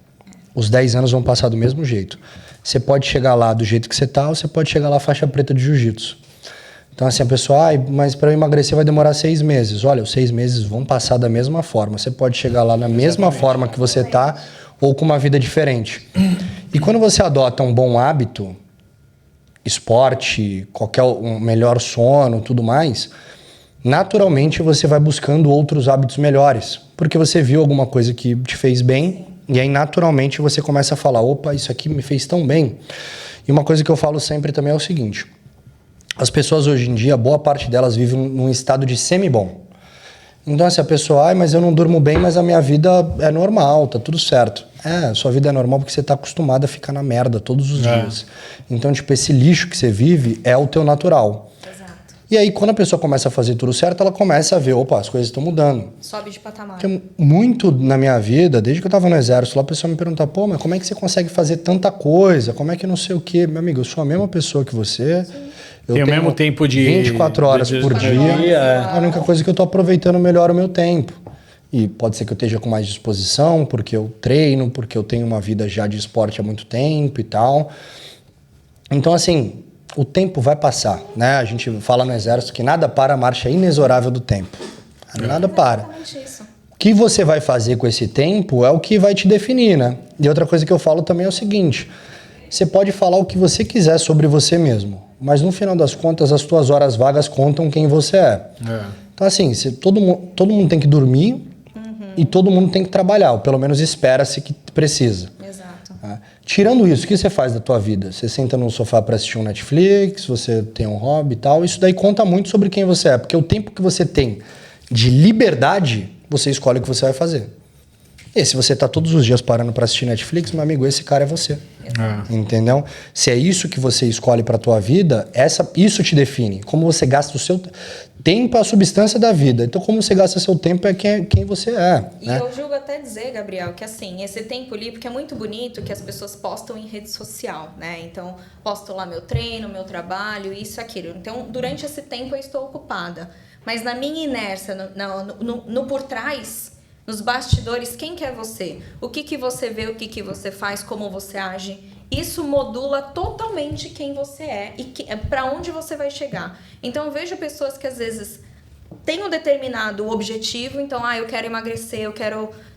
Os 10 anos vão passar do mesmo jeito. Você pode chegar lá do jeito que você tá, ou você pode chegar lá faixa preta de jiu-jitsu. Então, assim, a pessoa, mas para eu emagrecer vai demorar 6 meses. Olha, os 6 meses vão passar da mesma forma. Você pode chegar lá na mesma forma que você tá ou com uma vida diferente. E quando você adota um bom hábito, esporte, um melhor sono, tudo mais, naturalmente você vai buscando outros hábitos melhores. Porque você viu alguma coisa que te fez bem e aí naturalmente você começa a falar, opa, isso aqui me fez tão bem. E uma coisa que eu falo sempre também é o seguinte... As pessoas hoje em dia, boa parte delas vivem num estado de semi-bom. Então, assim, a pessoa, mas eu não durmo bem, mas a minha vida é normal, tá tudo certo. Sua vida é normal porque você tá acostumado a ficar na merda todos os dias. Então, tipo, esse lixo que você vive é o teu natural. Exato. E aí, quando a pessoa começa a fazer tudo certo, ela começa a ver, opa, as coisas estão mudando. Sobe de patamar. Porque muito na minha vida, desde que eu tava no exército, lá a pessoa me pergunta, mas como é que você consegue fazer tanta coisa? Como é que não sei o quê? Meu amigo, eu sou a mesma pessoa que você. Sim. Tem o mesmo tempo de... 24 horas por dia. A única coisa é que eu tô aproveitando melhor o meu tempo. E pode ser que eu esteja com mais disposição, porque eu treino, porque eu tenho uma vida já de esporte há muito tempo e tal. Então, assim, o tempo vai passar, né? A gente fala no exército que nada para a marcha inexorável do tempo. Nada para. Isso. O que você vai fazer com esse tempo é o que vai te definir, né? E outra coisa que eu falo também é o seguinte... Você pode falar o que você quiser sobre você mesmo, mas no final das contas as tuas horas vagas contam quem você é. Então assim, todo mundo tem que dormir e todo mundo tem que trabalhar, ou pelo menos espera-se que precisa. Exato. Tirando isso, o que você faz da tua vida? Você senta no sofá para assistir um Netflix, você tem um hobby e tal, isso daí conta muito sobre quem você é, porque o tempo que você tem de liberdade, você escolhe o que você vai fazer. E se você tá todos os dias parando para assistir Netflix, meu amigo, esse cara é você. Entendeu? Se é isso que você escolhe para tua vida, isso te define. Como você gasta o seu tempo é a substância da vida. Então, como você gasta seu tempo é quem você é. E eu julgo até dizer, Gabriel, que assim, esse tempo livre, porque é muito bonito que as pessoas postam em rede social, né? Então, posto lá meu treino, meu trabalho, isso, aquilo. Então, durante esse tempo eu estou ocupada. Mas na minha inércia, no por trás... Nos bastidores, quem que é você? O que você vê, o que você faz, como você age. Isso modula totalmente quem você é e para onde você vai chegar. Então, eu vejo pessoas que, às vezes, têm um determinado objetivo. Então, eu quero emagrecer,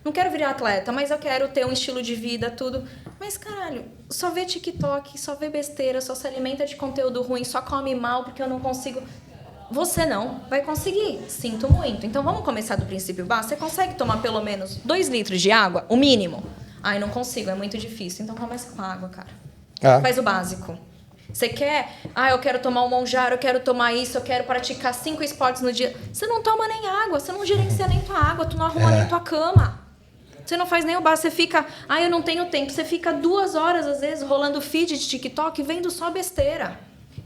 não quero virar atleta, mas eu quero ter um estilo de vida, tudo. Mas, caralho, só vê TikTok, só vê besteira, só se alimenta de conteúdo ruim, só come mal porque eu não consigo... Você não vai conseguir, sinto muito. Então vamos começar do princípio básico. Você consegue tomar pelo menos 2 litros de água, o mínimo? Não consigo, é muito difícil. Então começa com água, cara. Faz o básico. Você quer, eu quero tomar um monjaro, eu quero tomar isso, eu quero praticar 5 esportes no dia. Você não toma nem água, você não gerencia nem tua água, tu não arruma nem tua cama. Você não faz nem o básico, você fica... eu não tenho tempo. Você fica 2 horas, às vezes, rolando feed de TikTok, vendo só besteira.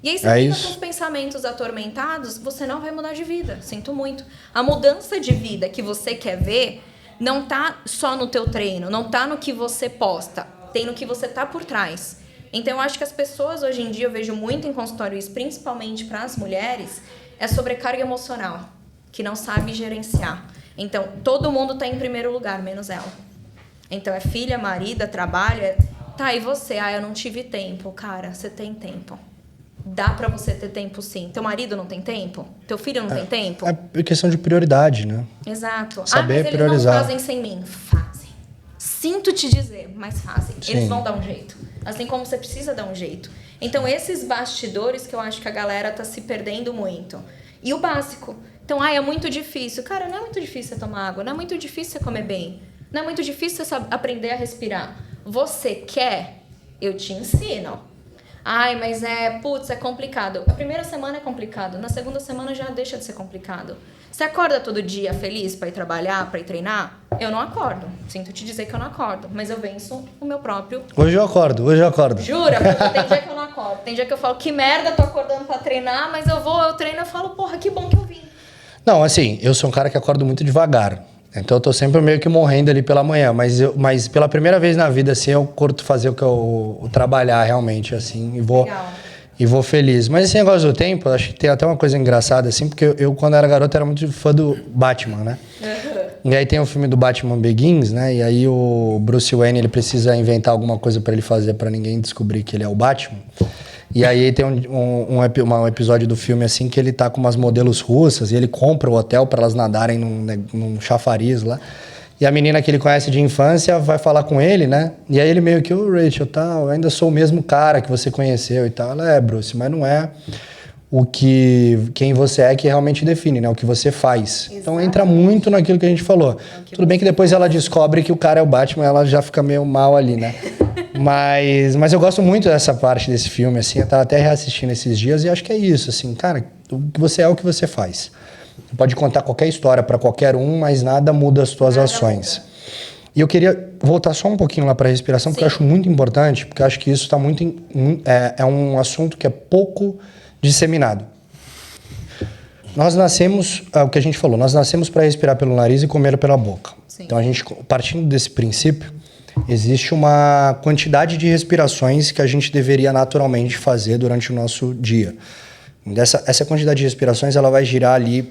E aí você fica com os pensamentos atormentados, você não vai mudar de vida. Sinto muito. A mudança de vida que você quer ver não tá só no teu treino, não tá no que você posta, tem no que você tá por trás. Então, eu acho que as pessoas, hoje em dia, eu vejo muito em consultórios, principalmente para as mulheres, é sobrecarga emocional, que não sabe gerenciar. Então, todo mundo tá em primeiro lugar, menos ela. Então, é filha, marido, trabalho. Tá, e você? Eu não tive tempo. Cara, você tem tempo. Dá pra você ter tempo, sim. Teu marido não tem tempo? Teu filho não tem tempo? É questão de prioridade, né? Exato. Saber mas eles priorizar. não fazem sem mim. Fazem. Sinto te dizer, mas fazem. Sim. Eles vão dar um jeito. Assim como você precisa dar um jeito. Então, esses bastidores que eu acho que a galera tá se perdendo muito. E o básico. Então, é muito difícil. Cara, não é muito difícil você tomar água. Não é muito difícil você comer bem. Não é muito difícil você aprender a respirar. Você quer? Eu te ensino. Mas é complicado. A primeira semana é complicado. Na segunda semana já deixa de ser complicado. Você acorda todo dia feliz pra ir trabalhar, pra ir treinar? Eu não acordo. Sinto te dizer que eu não acordo. Mas eu venço o meu próprio... Hoje eu acordo. Jura? Porque tem dia que eu não acordo. Tem dia que eu falo, que merda, tô acordando pra treinar. Mas eu treino e falo, porra, que bom que eu vim. Não, assim, eu sou um cara que acordo muito devagar. Então eu tô sempre meio que morrendo ali pela manhã. Mas pela primeira vez na vida, assim, eu curto fazer o que eu trabalhar realmente, assim. E vou feliz. Mas esse negócio do tempo, eu acho que tem até uma coisa engraçada, assim. Porque eu quando era garoto, era muito fã do Batman, né? E aí tem o filme do Batman Begins, né? E aí o Bruce Wayne, ele precisa inventar alguma coisa pra ele fazer pra ninguém descobrir que ele é o Batman. E aí tem um episódio do filme, assim, que ele tá com umas modelos russas e ele compra o hotel pra elas nadarem num chafariz lá. E a menina que ele conhece de infância vai falar com ele, né? E aí ele meio que, Rachel, eu ainda sou o mesmo cara que você conheceu e tal. Ela Bruce, mas não é quem você é que realmente define, né? O que você faz. Exatamente. Então entra muito naquilo que a gente falou. Tudo bem que depois ela descobre que o cara é o Batman, ela já fica meio mal ali, né? Mas eu gosto muito dessa parte desse filme, assim. Eu tava até reassistindo esses dias e acho que é isso, assim. Cara, o que você é o que você faz. Você pode contar qualquer história para qualquer um, mas nada muda as tuas ações. E eu queria voltar só um pouquinho lá para a respiração, porque eu acho muito importante, porque eu acho que isso está muito... É um assunto que é pouco disseminado. Nós nascemos, o que a gente falou, nós nascemos para respirar pelo nariz e comer pela boca. Sim. Então, partindo desse princípio, existe uma quantidade de respirações que a gente deveria naturalmente fazer durante o nosso dia. Essa quantidade de respirações ela vai girar ali,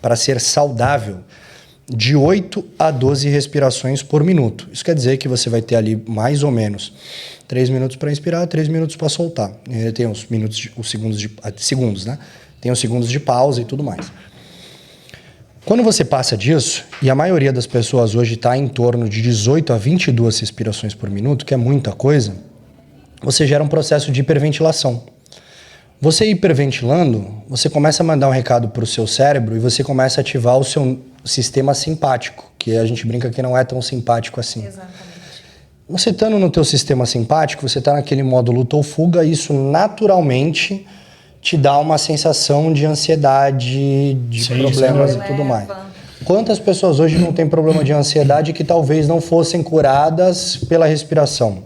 para ser saudável, de 8 a 12 respirações por minuto. Isso quer dizer que você vai ter ali mais ou menos 3 minutos para inspirar, 3 minutos para soltar. E tem os segundos, né? Tem os segundos de pausa e tudo mais. Quando você passa disso, e a maioria das pessoas hoje está em torno de 18 a 22 respirações por minuto, que é muita coisa, você gera um processo de hiperventilação. Você hiperventilando, você começa a mandar um recado para o seu cérebro e você começa a ativar o seu sistema simpático, que a gente brinca que não é tão simpático assim. Exatamente. Você estando no teu sistema simpático, você está naquele modo luta ou fuga, isso naturalmente te dá uma sensação de ansiedade, de problemas e tudo mais. Quantas pessoas hoje não têm problema de ansiedade que talvez não fossem curadas pela respiração?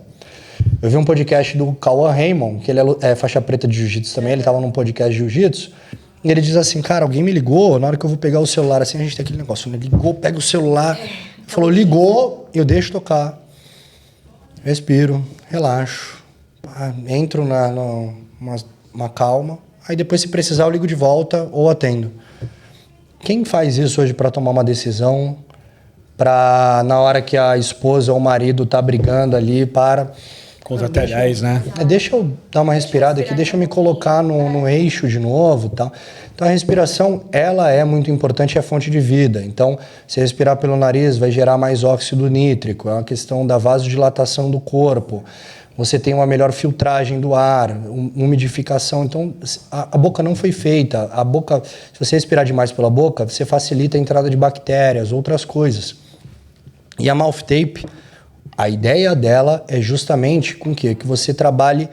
Eu vi um podcast do Cauã Raymond, que ele é faixa preta de jiu-jitsu também, ele estava num podcast de jiu-jitsu, e ele diz assim, cara, alguém me ligou, na hora que eu vou pegar o celular, assim, a gente tem aquele negócio, né? Ligou, pega o celular, falou, ligou, eu deixo tocar, respiro, relaxo, entro numa calma, aí depois se precisar eu ligo de volta ou atendo. Quem faz isso hoje para tomar uma decisão, para na hora que a esposa ou o marido tá brigando ali, Contra até 10, né? Deixa eu dar uma respirada aqui, deixa eu me colocar no eixo de novo, tal. Então a respiração, ela é muito importante, é fonte de vida. Então, se respirar pelo nariz vai gerar mais óxido nítrico, é uma questão da vasodilatação do corpo. Você tem uma melhor filtragem do ar, umidificação. Então, a boca não foi feita. A boca, se você respirar demais pela boca, você facilita a entrada de bactérias, outras coisas. E a mouth tape, a ideia dela é justamente com que você trabalhe...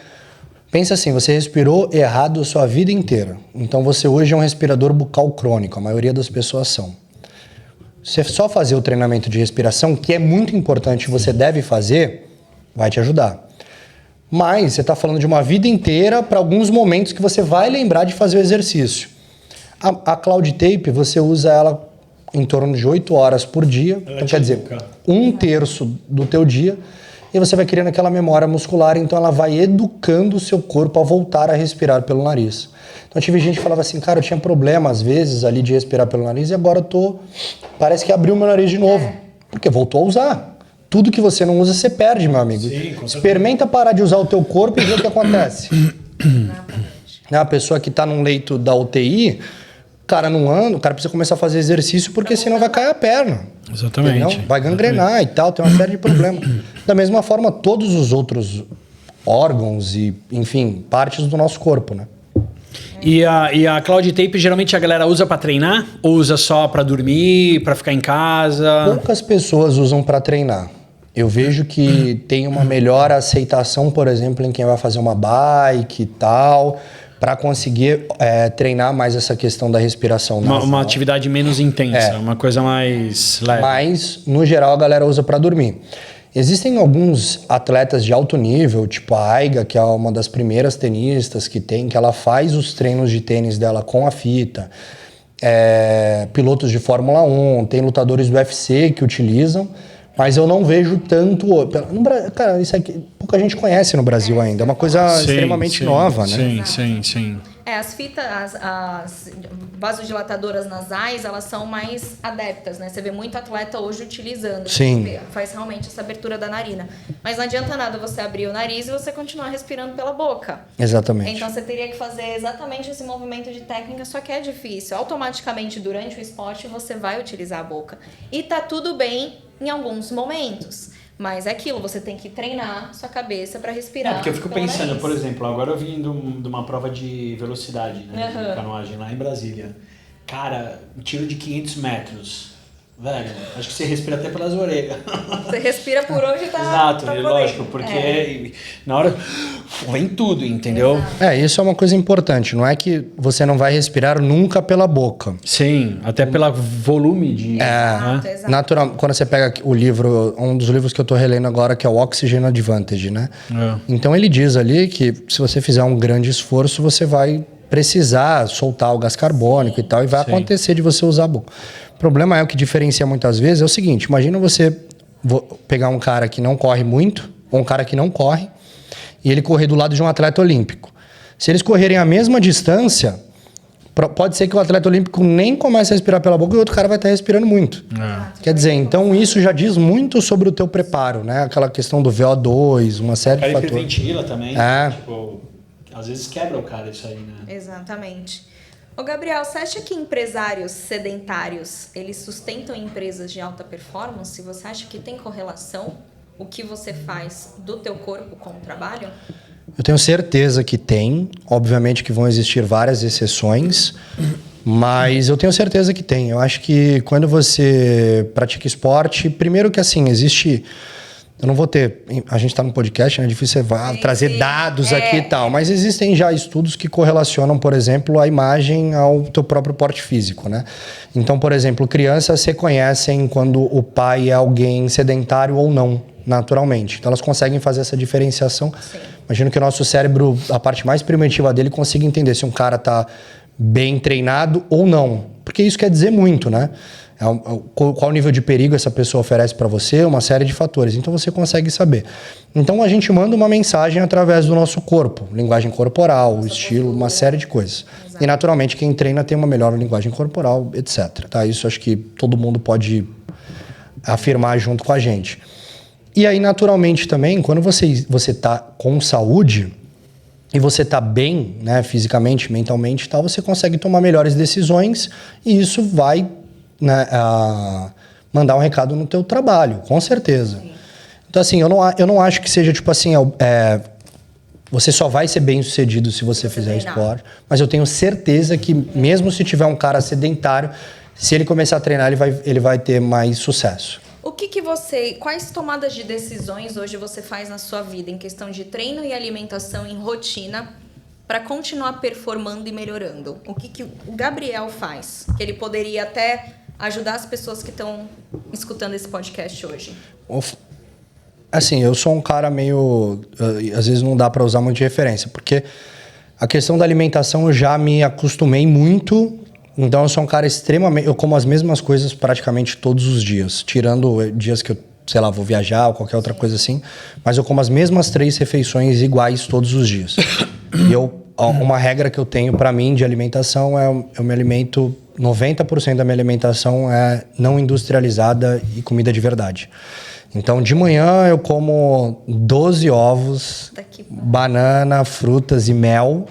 Pensa assim, você respirou errado a sua vida inteira. Então você hoje é um respirador bucal crônico, a maioria das pessoas são. você só fazer o treinamento de respiração, que é muito importante, você deve fazer, vai te ajudar. Mas você está falando de uma vida inteira para alguns momentos que você vai lembrar de fazer o exercício. A Cloud Tape, você usa ela em torno de 8 horas por dia. Então, quer dizer, 1/3 do teu dia. E você vai criando aquela memória muscular. Então, ela vai educando o seu corpo a voltar a respirar pelo nariz. Então, eu tive gente que falava assim, cara, eu tinha problema às vezes ali de respirar pelo nariz e agora parece que abriu meu nariz de novo. Porque voltou a usar. Tudo que você não usa, você perde, meu amigo. Sim, experimenta parar de usar o teu corpo e ver o que acontece. A pessoa que está num leito da UTI, o cara não anda, o cara precisa começar a fazer exercício porque senão vai cair a perna. Exatamente. Entendeu? Vai gangrenar e tal, tem uma série de problemas. Da mesma forma, todos os outros órgãos e, enfim, partes do nosso corpo, né? E a Cloud Tape, geralmente a galera usa para treinar? Ou usa só para dormir, para ficar em casa? Poucas pessoas usam para treinar. Eu vejo que tem uma melhor aceitação, por exemplo, em quem vai fazer uma bike e tal, para conseguir treinar mais essa questão da respiração nasal. Uma atividade menos intensa, uma coisa mais leve. Mas, no geral, a galera usa para dormir. Existem alguns atletas de alto nível, tipo a Aiga, que é uma das primeiras tenistas que tem, que ela faz os treinos de tênis dela com a fita. Pilotos de Fórmula 1, tem lutadores do UFC que utilizam, mas eu não vejo tanto... Cara, isso aqui pouca gente conhece no Brasil ainda, é uma coisa extremamente nova, né? Sim. As fitas, as vasodilatadoras nasais, elas são mais adeptas, né? Você vê muito atleta hoje utilizando. Sim. Faz realmente essa abertura da narina. Mas não adianta nada você abrir o nariz e você continuar respirando pela boca. Exatamente. Então você teria que fazer exatamente esse movimento de técnica, só que é difícil. Automaticamente, durante o esporte, você vai utilizar a boca. E tá tudo bem em alguns momentos. Mas é aquilo, você tem que treinar sua cabeça para respirar. Porque eu fico pensando, nariz. por exemplo, agora eu vim de uma prova de velocidade, né, de canoagem lá em Brasília. Cara, um tiro de 500 metros. Velho, acho que você respira até pelas orelhas. Você respira por onde tá. Exato, lógico, porque na hora vem tudo, entendeu? Exato. Isso é uma coisa importante. Não é que você não vai respirar nunca pela boca. Sim, até pelo volume de... Exato. Natural, quando você pega o livro, um dos livros que eu tô relendo agora, que é o Oxygen Advantage, né? Então ele diz ali que se você fizer um grande esforço, você vai precisar soltar o gás carbônico e tal, e vai acontecer de você usar a boca. O problema é o que diferencia muitas vezes é o seguinte, imagina você pegar um cara que não corre muito, ou um cara que não corre, e ele correr do lado de um atleta olímpico. Se eles correrem a mesma distância, pode ser que o atleta olímpico nem comece a respirar pela boca e o outro cara vai estar respirando muito. Quer dizer, então isso já diz muito sobre o teu preparo, né? Aquela questão do VO2, uma série de fatores. O cara hiperventila também, tipo, às vezes quebra o cara isso aí, né? Exatamente. Ô Gabriel, você acha que empresários sedentários, eles sustentam empresas de alta performance? Você acha que tem correlação o que você faz do teu corpo com o trabalho? Eu tenho certeza que tem. Obviamente que vão existir várias exceções, mas eu tenho certeza que tem. Eu acho que quando você pratica esporte, primeiro que assim, existe... Eu não vou ter... A gente está no podcast, né? É difícil trazer dados aqui e tal. Mas existem já estudos que correlacionam, por exemplo, a imagem ao teu próprio porte físico, né? Então, por exemplo, crianças reconhecem quando o pai é alguém sedentário ou não, naturalmente. Então, elas conseguem fazer essa diferenciação. Sim. Imagino que o nosso cérebro, a parte mais primitiva dele, consiga entender se um cara está bem treinado ou não. Porque isso quer dizer muito, né? Qual nível de perigo essa pessoa oferece para você, uma série de fatores. Então você consegue saber. Então a gente manda uma mensagem através do nosso corpo, linguagem corporal, estilo, uma série de coisas. Exato. E naturalmente quem treina tem uma melhor linguagem corporal, etc. Tá? Isso acho que todo mundo pode afirmar junto com a gente. E aí naturalmente também, quando você está com saúde e você está bem, né, fisicamente, mentalmente e tal, você consegue tomar melhores decisões e isso vai... Né, mandar um recado no teu trabalho, com certeza. Sim. Então, assim, eu não acho que seja, tipo assim, você só vai ser bem sucedido se você fizer esporte, mas eu tenho certeza que mesmo se tiver um cara sedentário, se ele começar a treinar, ele vai ter mais sucesso. Quais tomadas de decisões hoje você faz na sua vida em questão de treino e alimentação em rotina para continuar performando e melhorando? O que o Gabriel faz? Que ele poderia até ajudar as pessoas que estão escutando esse podcast hoje? Assim, eu sou um cara meio... Às vezes não dá para usar muito de referência, porque a questão da alimentação eu já me acostumei muito. Então eu sou um cara extremamente... Eu como as mesmas coisas praticamente todos os dias. Tirando dias que eu, sei lá, vou viajar ou qualquer outra coisa assim. Mas eu como as mesmas 3 refeições iguais todos os dias. E uma regra que eu tenho para mim de alimentação é eu me alimento... 90% da minha alimentação é não industrializada e comida de verdade. Então, de manhã eu como 12 ovos, banana, frutas e mel.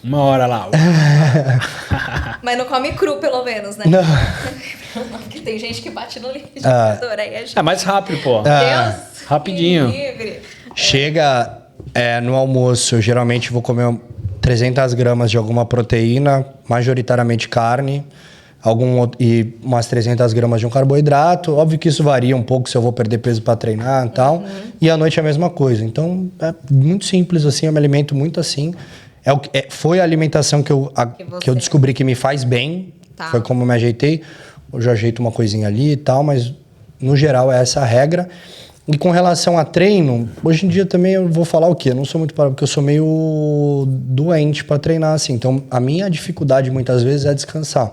1 hora lá. Mas não come cru, pelo menos, né? Não. Porque tem gente que bate no liquidificador. Aí É mais rápido, pô. Deus, rapidinho. Chega no almoço, eu geralmente vou comer 300 gramas de alguma proteína, majoritariamente carne, e umas 300 gramas de um carboidrato. Óbvio que isso varia um pouco se eu vou perder peso para treinar e tal. E à noite é a mesma coisa. Então, é muito simples assim, eu me alimento muito assim. Foi a alimentação que eu descobri que me faz bem. Tá. Foi como eu me ajeitei. Hoje eu ajeito uma coisinha ali e tal, mas no geral é essa a regra. E com relação a treino, hoje em dia também eu vou falar o quê? Eu não sou muito parado, porque eu sou meio doente para treinar, assim. Então, a minha dificuldade muitas vezes é descansar.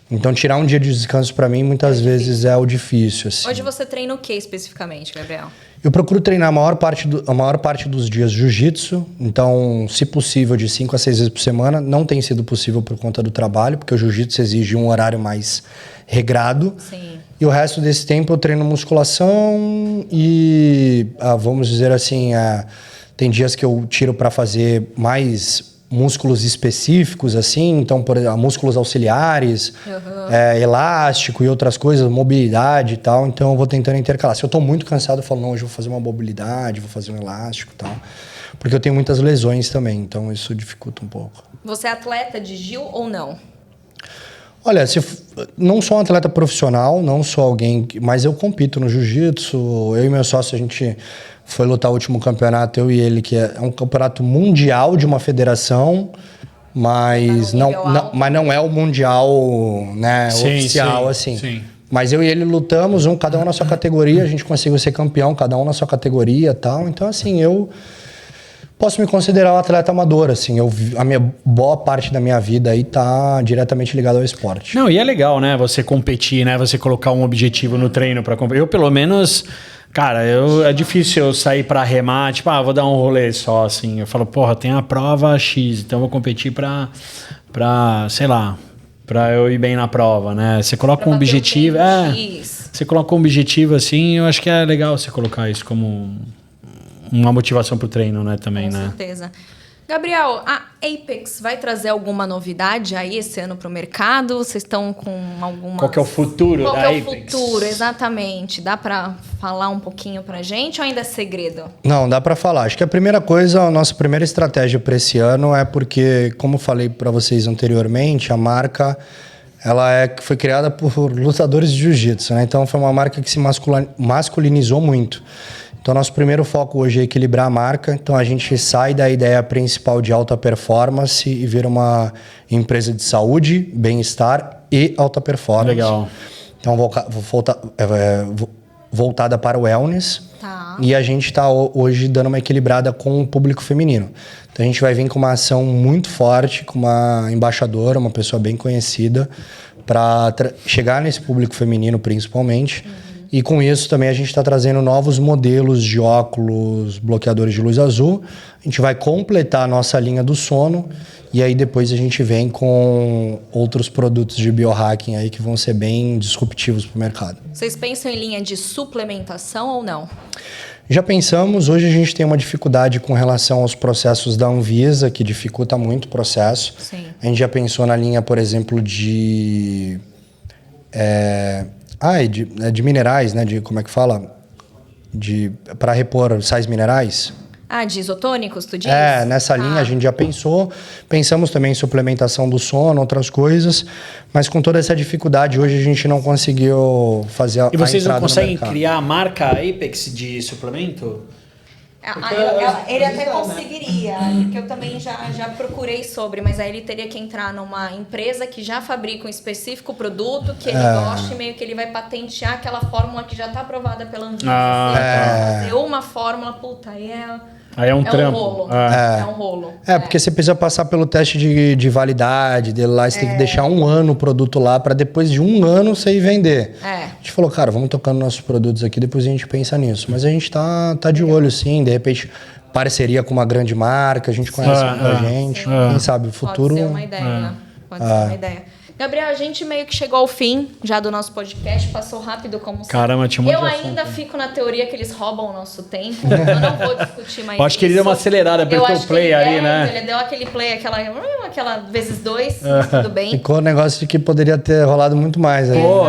Então, tirar um dia de descanso para mim, muitas vezes é o difícil, assim. Hoje você treina o que especificamente, Gabriel? Eu procuro treinar a maior parte dos dias jiu-jitsu. Então, se possível, de 5 a 6 vezes por semana. Não tem sido possível por conta do trabalho, porque o jiu-jitsu exige um horário mais regrado. Sim. E o resto desse tempo eu treino musculação e, vamos dizer assim, tem dias que eu tiro para fazer mais músculos específicos, assim, então, por exemplo, músculos auxiliares, elástico e outras coisas, mobilidade e tal, então eu vou tentando intercalar. Se eu tô muito cansado, eu falo, não, hoje eu vou fazer uma mobilidade, vou fazer um elástico e tal, porque eu tenho muitas lesões também, então isso dificulta um pouco. Você é atleta de Gil ou não? Olha, não sou um atleta profissional, não sou alguém... Mas eu compito no jiu-jitsu. Eu e meu sócio, a gente foi lutar o último campeonato, eu e ele, que é um campeonato mundial de uma federação, mas não é o mundial, né, oficial, assim. Sim. Mas eu e ele lutamos, cada um na sua categoria, a gente conseguiu ser campeão, cada um na sua categoria e tal. Então, assim, eu... posso me considerar um atleta amador, assim. A minha boa parte da minha vida aí tá diretamente ligada ao esporte. Não, e é legal, né? Você competir, né? Você colocar um objetivo no treino para competir. Eu, pelo menos, cara, é difícil eu sair para remar, tipo, vou dar um rolê só, assim. Eu falo, porra, tem a prova X, então eu vou competir pra sei lá, pra eu ir bem na prova, né? Você coloca um objetivo, você coloca um objetivo assim, eu acho que é legal você colocar isso como uma motivação pro treino, né, também, né? Com certeza. Gabriel, a Apex vai trazer alguma novidade aí esse ano pro mercado? Vocês estão com alguma... Qual que é o futuro da Apex? Qual que é o futuro, exatamente? Dá pra falar um pouquinho pra gente ou ainda é segredo? Não, dá pra falar. Acho que a primeira coisa, a nossa primeira estratégia para esse ano é porque, como falei para vocês anteriormente, a marca... foi criada por lutadores de jiu-jitsu, né? Então foi uma marca que se masculinizou muito. Então, nosso primeiro foco hoje é equilibrar a marca. Então, a gente sai da ideia principal de alta performance e vira uma empresa de saúde, bem-estar e alta performance. Legal. Então, voltada para o wellness. Tá. E a gente está hoje dando uma equilibrada com o público feminino. Então, a gente vai vir com uma ação muito forte, com uma embaixadora, uma pessoa bem conhecida, para chegar nesse público feminino, principalmente. E com isso também a gente está trazendo novos modelos de óculos bloqueadores de luz azul. A gente vai completar a nossa linha do sono e aí depois a gente vem com outros produtos de biohacking aí que vão ser bem disruptivos para o mercado. Vocês pensam em linha de suplementação ou não? Já pensamos, hoje a gente tem uma dificuldade com relação aos processos da Anvisa, que dificulta muito o processo. Sim. A gente já pensou na linha, por exemplo, de minerais, né? De como é que fala? Para repor sais minerais. De isotônicos, tu diz? Nessa linha a gente já pensou. Pensamos também em suplementação do sono, outras coisas. Mas com toda essa dificuldade, hoje a gente não conseguiu fazer a entrada no mercado. E vocês não conseguem criar a marca Apex de suplemento? Ele até conseguiria, porque eu também já procurei sobre, mas aí ele teria que entrar numa empresa que já fabrica um específico produto que ele gosta e meio que ele vai patentear aquela fórmula que já está aprovada pela Anvisa. Fazer uma fórmula, puta, aí é um trampo. Rolo. É um rolo. Porque você precisa passar pelo teste de validade dele lá, você tem que deixar 1 ano o produto lá para depois de 1 ano você ir vender. A gente falou, cara, vamos tocando nossos produtos aqui, depois a gente pensa nisso. Mas a gente tá de olho sim, de repente parceria com uma grande marca, a gente conhece muita gente. Quem sabe o futuro... Pode ser uma ideia. Pode ser uma ideia. Gabriel, a gente meio que chegou ao fim já do nosso podcast, passou rápido como sempre. Caramba, tinha um monte Eu de ainda assunto. fico na teoria que eles roubam o nosso tempo, eu não vou discutir mais Eu acho que ele deu uma acelerada, apertou o play ali, né? Ele deu aquele play, aquela vezes 2, tudo bem. Ficou um negócio de que poderia ter rolado muito mais aí. Pô,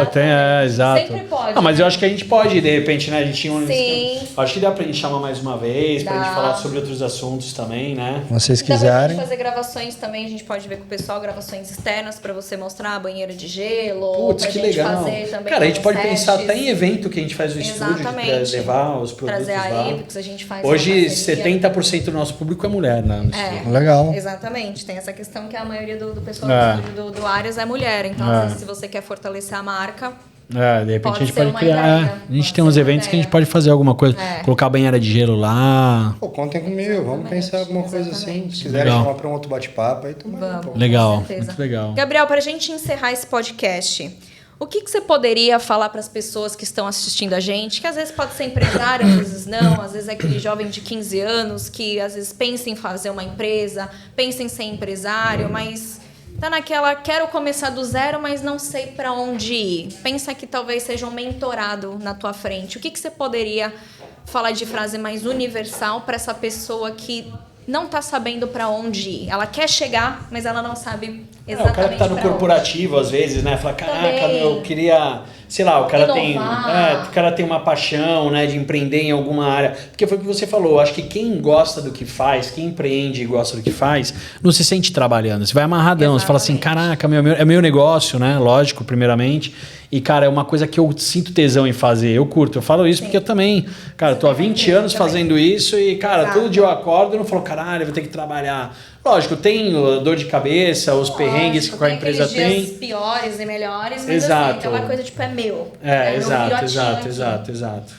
exato. Sempre pode. Mas eu acho que a gente pode, de repente, né? A gente tinha um... Sim. Acho que dá pra gente chamar mais uma vez, pra gente falar sobre outros assuntos também, né? Se vocês Dá pra quiserem. gente fazer gravações também, a gente pode ver com o pessoal, gravações externas pra você mostrar a banheira de gelo. Putz, pra que gente legal. fazer também. Cara, a gente pode testes. pensar até em evento que a gente faz no estúdio, Exatamente. pra levar os produtos Trazer a lá. Epix, a gente faz. Hoje, uma parceria. 70% do nosso público é mulher, né? no estúdio. Legal. Exatamente. Tem essa questão que a maioria do pessoal do estúdio do Arias é mulher. Então, às vezes, se você quer fortalecer a marca, De repente Pode a gente ser pode uma criar. ideia. A gente Pode tem ser uns uma eventos que a gente ideia. pode fazer alguma coisa. É. Colocar a banheira de gelo lá. Pô, contem comigo, vamos pensar alguma coisa assim. Se quiserem Legal. chamar para um outro bate-papo, aí também. vamos. Legal, Com certeza. muito legal. Gabriel, para a gente encerrar esse podcast, o que você poderia falar para as pessoas que estão assistindo a gente, que às vezes pode ser empresário, às vezes não, às vezes é aquele jovem de 15 anos que às vezes pensa em fazer uma empresa, pensa em ser empresário, mas tá naquela, quero começar do zero, mas não sei para onde ir. Pensa que talvez seja um mentorado na tua frente. O que você poderia falar de frase mais universal para essa pessoa que não está sabendo para onde ir? Ela quer chegar, mas ela não sabe exatamente o cara que tá no pra corporativo, às vezes, né? Fala, caraca, Também. eu queria... Sei lá, o cara Inovar. o cara tem uma paixão, né, de empreender em alguma área. Porque foi o que você falou, acho que quem gosta do que faz, quem empreende e gosta do que faz, não se sente trabalhando. Você vai amarradão, você fala assim, caraca, é meu negócio, né? Lógico, primeiramente. E, cara, é uma coisa que eu sinto tesão em fazer. Eu curto. Eu falo isso porque eu também, cara, tô há 20 anos fazendo isso e, cara, todo dia eu acordo e não falo, caralho, eu vou ter que trabalhar. Lógico, tem dor de cabeça, os perrengues que a empresa tem. Dias piores e melhores, mas Exato. assim, aquela coisa tipo, é meu. É, meu filhotinho aqui. exato.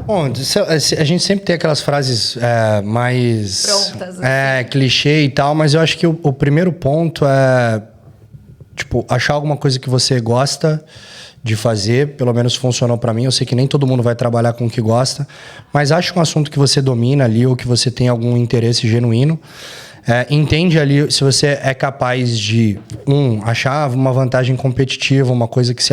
Bom, a gente sempre tem aquelas frases mais... Prontas, assim. Clichê e tal, mas eu acho que o primeiro ponto é, tipo, achar alguma coisa que você gosta de fazer, pelo menos funcionou pra mim. Eu sei que nem todo mundo vai trabalhar com o que gosta, mas acha um assunto que você domina ali ou que você tem algum interesse genuíno. Entende ali se você é capaz de, achar uma vantagem competitiva, uma coisa que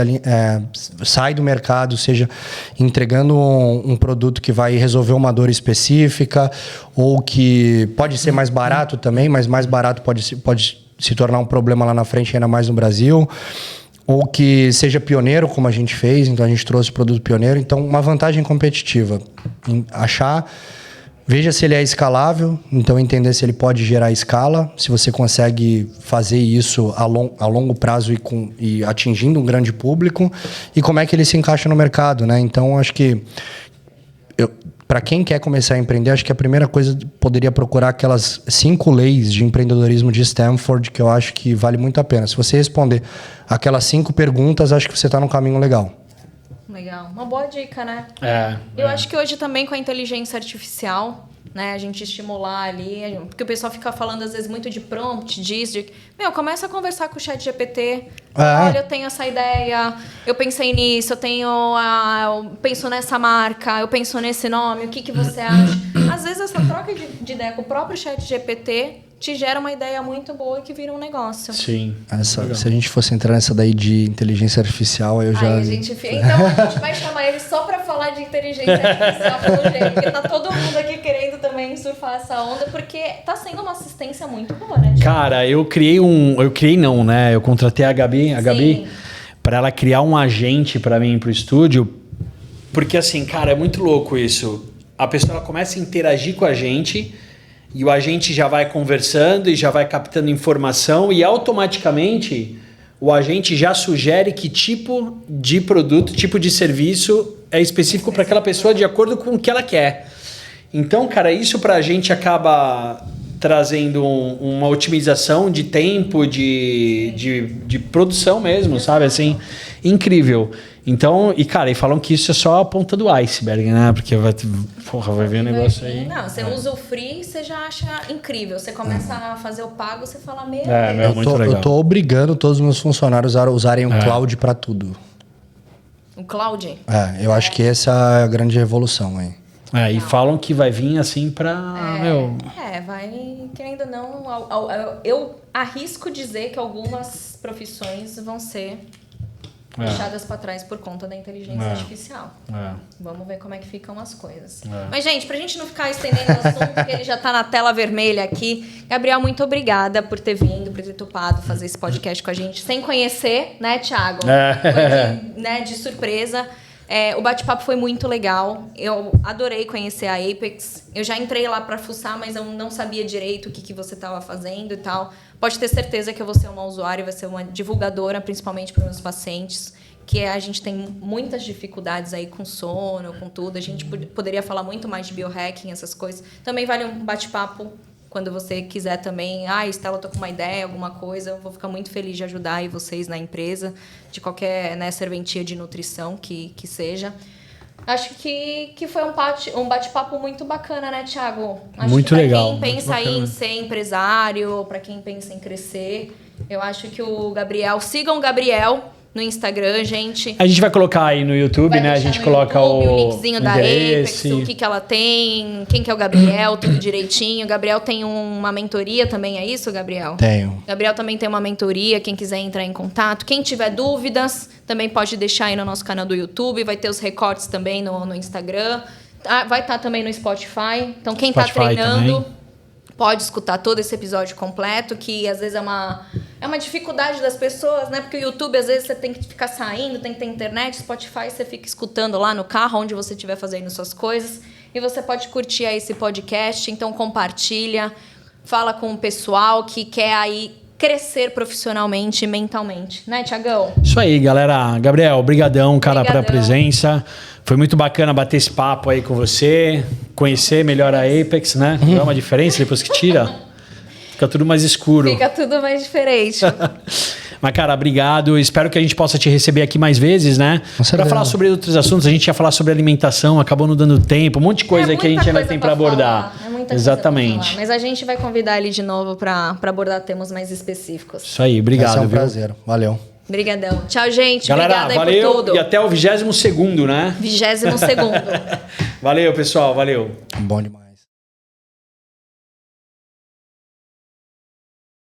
sai do mercado, seja entregando um produto que vai resolver uma dor específica, ou que pode ser mais barato também, mas mais barato pode se tornar um problema lá na frente, ainda mais no Brasil, ou que seja pioneiro, como a gente fez, então a gente trouxe o produto pioneiro. Então, uma vantagem competitiva, veja se ele é escalável, então entender se ele pode gerar escala, se você consegue fazer isso a longo prazo e atingindo um grande público, e como é que ele se encaixa no mercado, né? Então, acho que para quem quer começar a empreender, acho que a primeira coisa poderia procurar aquelas 5 leis de empreendedorismo de Stanford, que eu acho que vale muito a pena. Se você responder aquelas 5 perguntas, acho que você está no caminho legal. Legal. Uma boa dica, né? Eu acho que hoje também com a inteligência artificial, né, a gente estimular ali, porque o pessoal fica falando às vezes muito de prompt, começa a conversar com o chat GPT. Olha, eu tenho essa ideia, eu pensei nisso, eu penso nessa marca, eu penso nesse nome, o que você acha? Às vezes essa troca de ideia com o próprio chat GPT te gera uma ideia muito boa que vira um negócio. Sim. Se a gente fosse entrar nessa daí de inteligência artificial, eu já... Então a gente vai chamar ele só pra falar de inteligência artificial pelo jeito, porque tá todo mundo aqui querendo também surfar essa onda, porque tá sendo uma assistência muito boa, né? Cara, eu contratei a Gabi pra ela criar um agente pra mim pro estúdio, porque assim, cara, é muito louco isso. A pessoa ela começa a interagir com a gente e o agente já vai conversando e já vai captando informação e automaticamente o agente já sugere que tipo de produto, tipo de serviço é específico para aquela pessoa de acordo com o que ela quer. Então, cara, isso pra gente acaba trazendo uma otimização de tempo, de produção mesmo, sabe? Assim, incrível. Então, e cara, e falam que isso é só a ponta do iceberg, né? Porque vai ver o negócio aí. Não, você usa o free, você já acha incrível. Você começa a fazer o pago, você fala, meu Eu tô obrigando todos os meus funcionários a usarem o cloud pra tudo. O cloud? Eu acho que essa é a grande revolução aí. E falam que vai vir assim pra... Vai, querendo ou não, eu arrisco dizer que algumas profissões vão ser deixadas para trás por conta da inteligência artificial. Vamos ver como é que ficam as coisas. Mas, gente, pra gente não ficar estendendo o assunto, porque ele já tá na tela vermelha aqui. Gabriel, muito obrigada por ter vindo, por ter topado fazer esse podcast com a gente, sem conhecer, né, Thiago? Foi de surpresa. O bate-papo foi muito legal. Eu adorei conhecer a Apex. Eu já entrei lá para fuçar, mas eu não sabia direito o que você estava fazendo e tal. Pode ter certeza que eu vou ser uma usuária, vai ser uma divulgadora, principalmente para os meus pacientes, que a gente tem muitas dificuldades aí com sono, com tudo. A gente poderia falar muito mais de biohacking, essas coisas. Também vale um bate-papo quando você quiser também. Estela, tô com uma ideia, alguma coisa. Eu vou ficar muito feliz de ajudar aí vocês na empresa, de qualquer serventia de nutrição que seja. Acho que foi um bate-papo muito bacana, né, Thiago? Acho muito que legal. Para quem pensa aí em ser empresário, para quem pensa em crescer, eu acho que o Gabriel... Sigam o Gabriel no Instagram, gente. A gente vai colocar aí no YouTube, né? A gente coloca o linkzinho da Apex, o que ela tem, quem que é o Gabriel, tudo direitinho. O Gabriel tem uma mentoria também, é isso, Gabriel? Tenho. Gabriel também tem uma mentoria, quem quiser entrar em contato. Quem tiver dúvidas, também pode deixar aí no nosso canal do YouTube. Vai ter os recortes também no Instagram. Vai estar também no Spotify. Então, quem está treinando... Também. Pode escutar todo esse episódio completo, que às vezes é uma dificuldade das pessoas, né? Porque o YouTube, às vezes, você tem que ficar saindo, tem que ter internet. Spotify, você fica escutando lá no carro, onde você estiver fazendo suas coisas. E você pode curtir aí esse podcast. Então, compartilha, fala com o pessoal que quer aí crescer profissionalmente e mentalmente. Né, Thiagão? Isso aí, galera. Gabriel, brigadão, cara, pela presença. Foi muito bacana bater esse papo aí com você, conhecer melhor a Apex, né? Não é uma diferença depois que tira? Fica tudo mais escuro. Fica tudo mais diferente. Mas, cara, obrigado. Espero que a gente possa te receber aqui mais vezes, né? Para falar sobre outros assuntos. A gente ia falar sobre alimentação, acabou não dando tempo. Um monte de coisa que a gente ainda tem para abordar. É muita Exatamente. Coisa pra falar. Mas a gente vai convidar ele de novo para abordar temas mais específicos. Isso aí, obrigado. Vai ser um prazer. Valeu. Obrigadão. Tchau, gente. Galera, obrigada valeu, aí por tudo. E até o 22º, né? 22º. Valeu, pessoal. Valeu. Bom demais.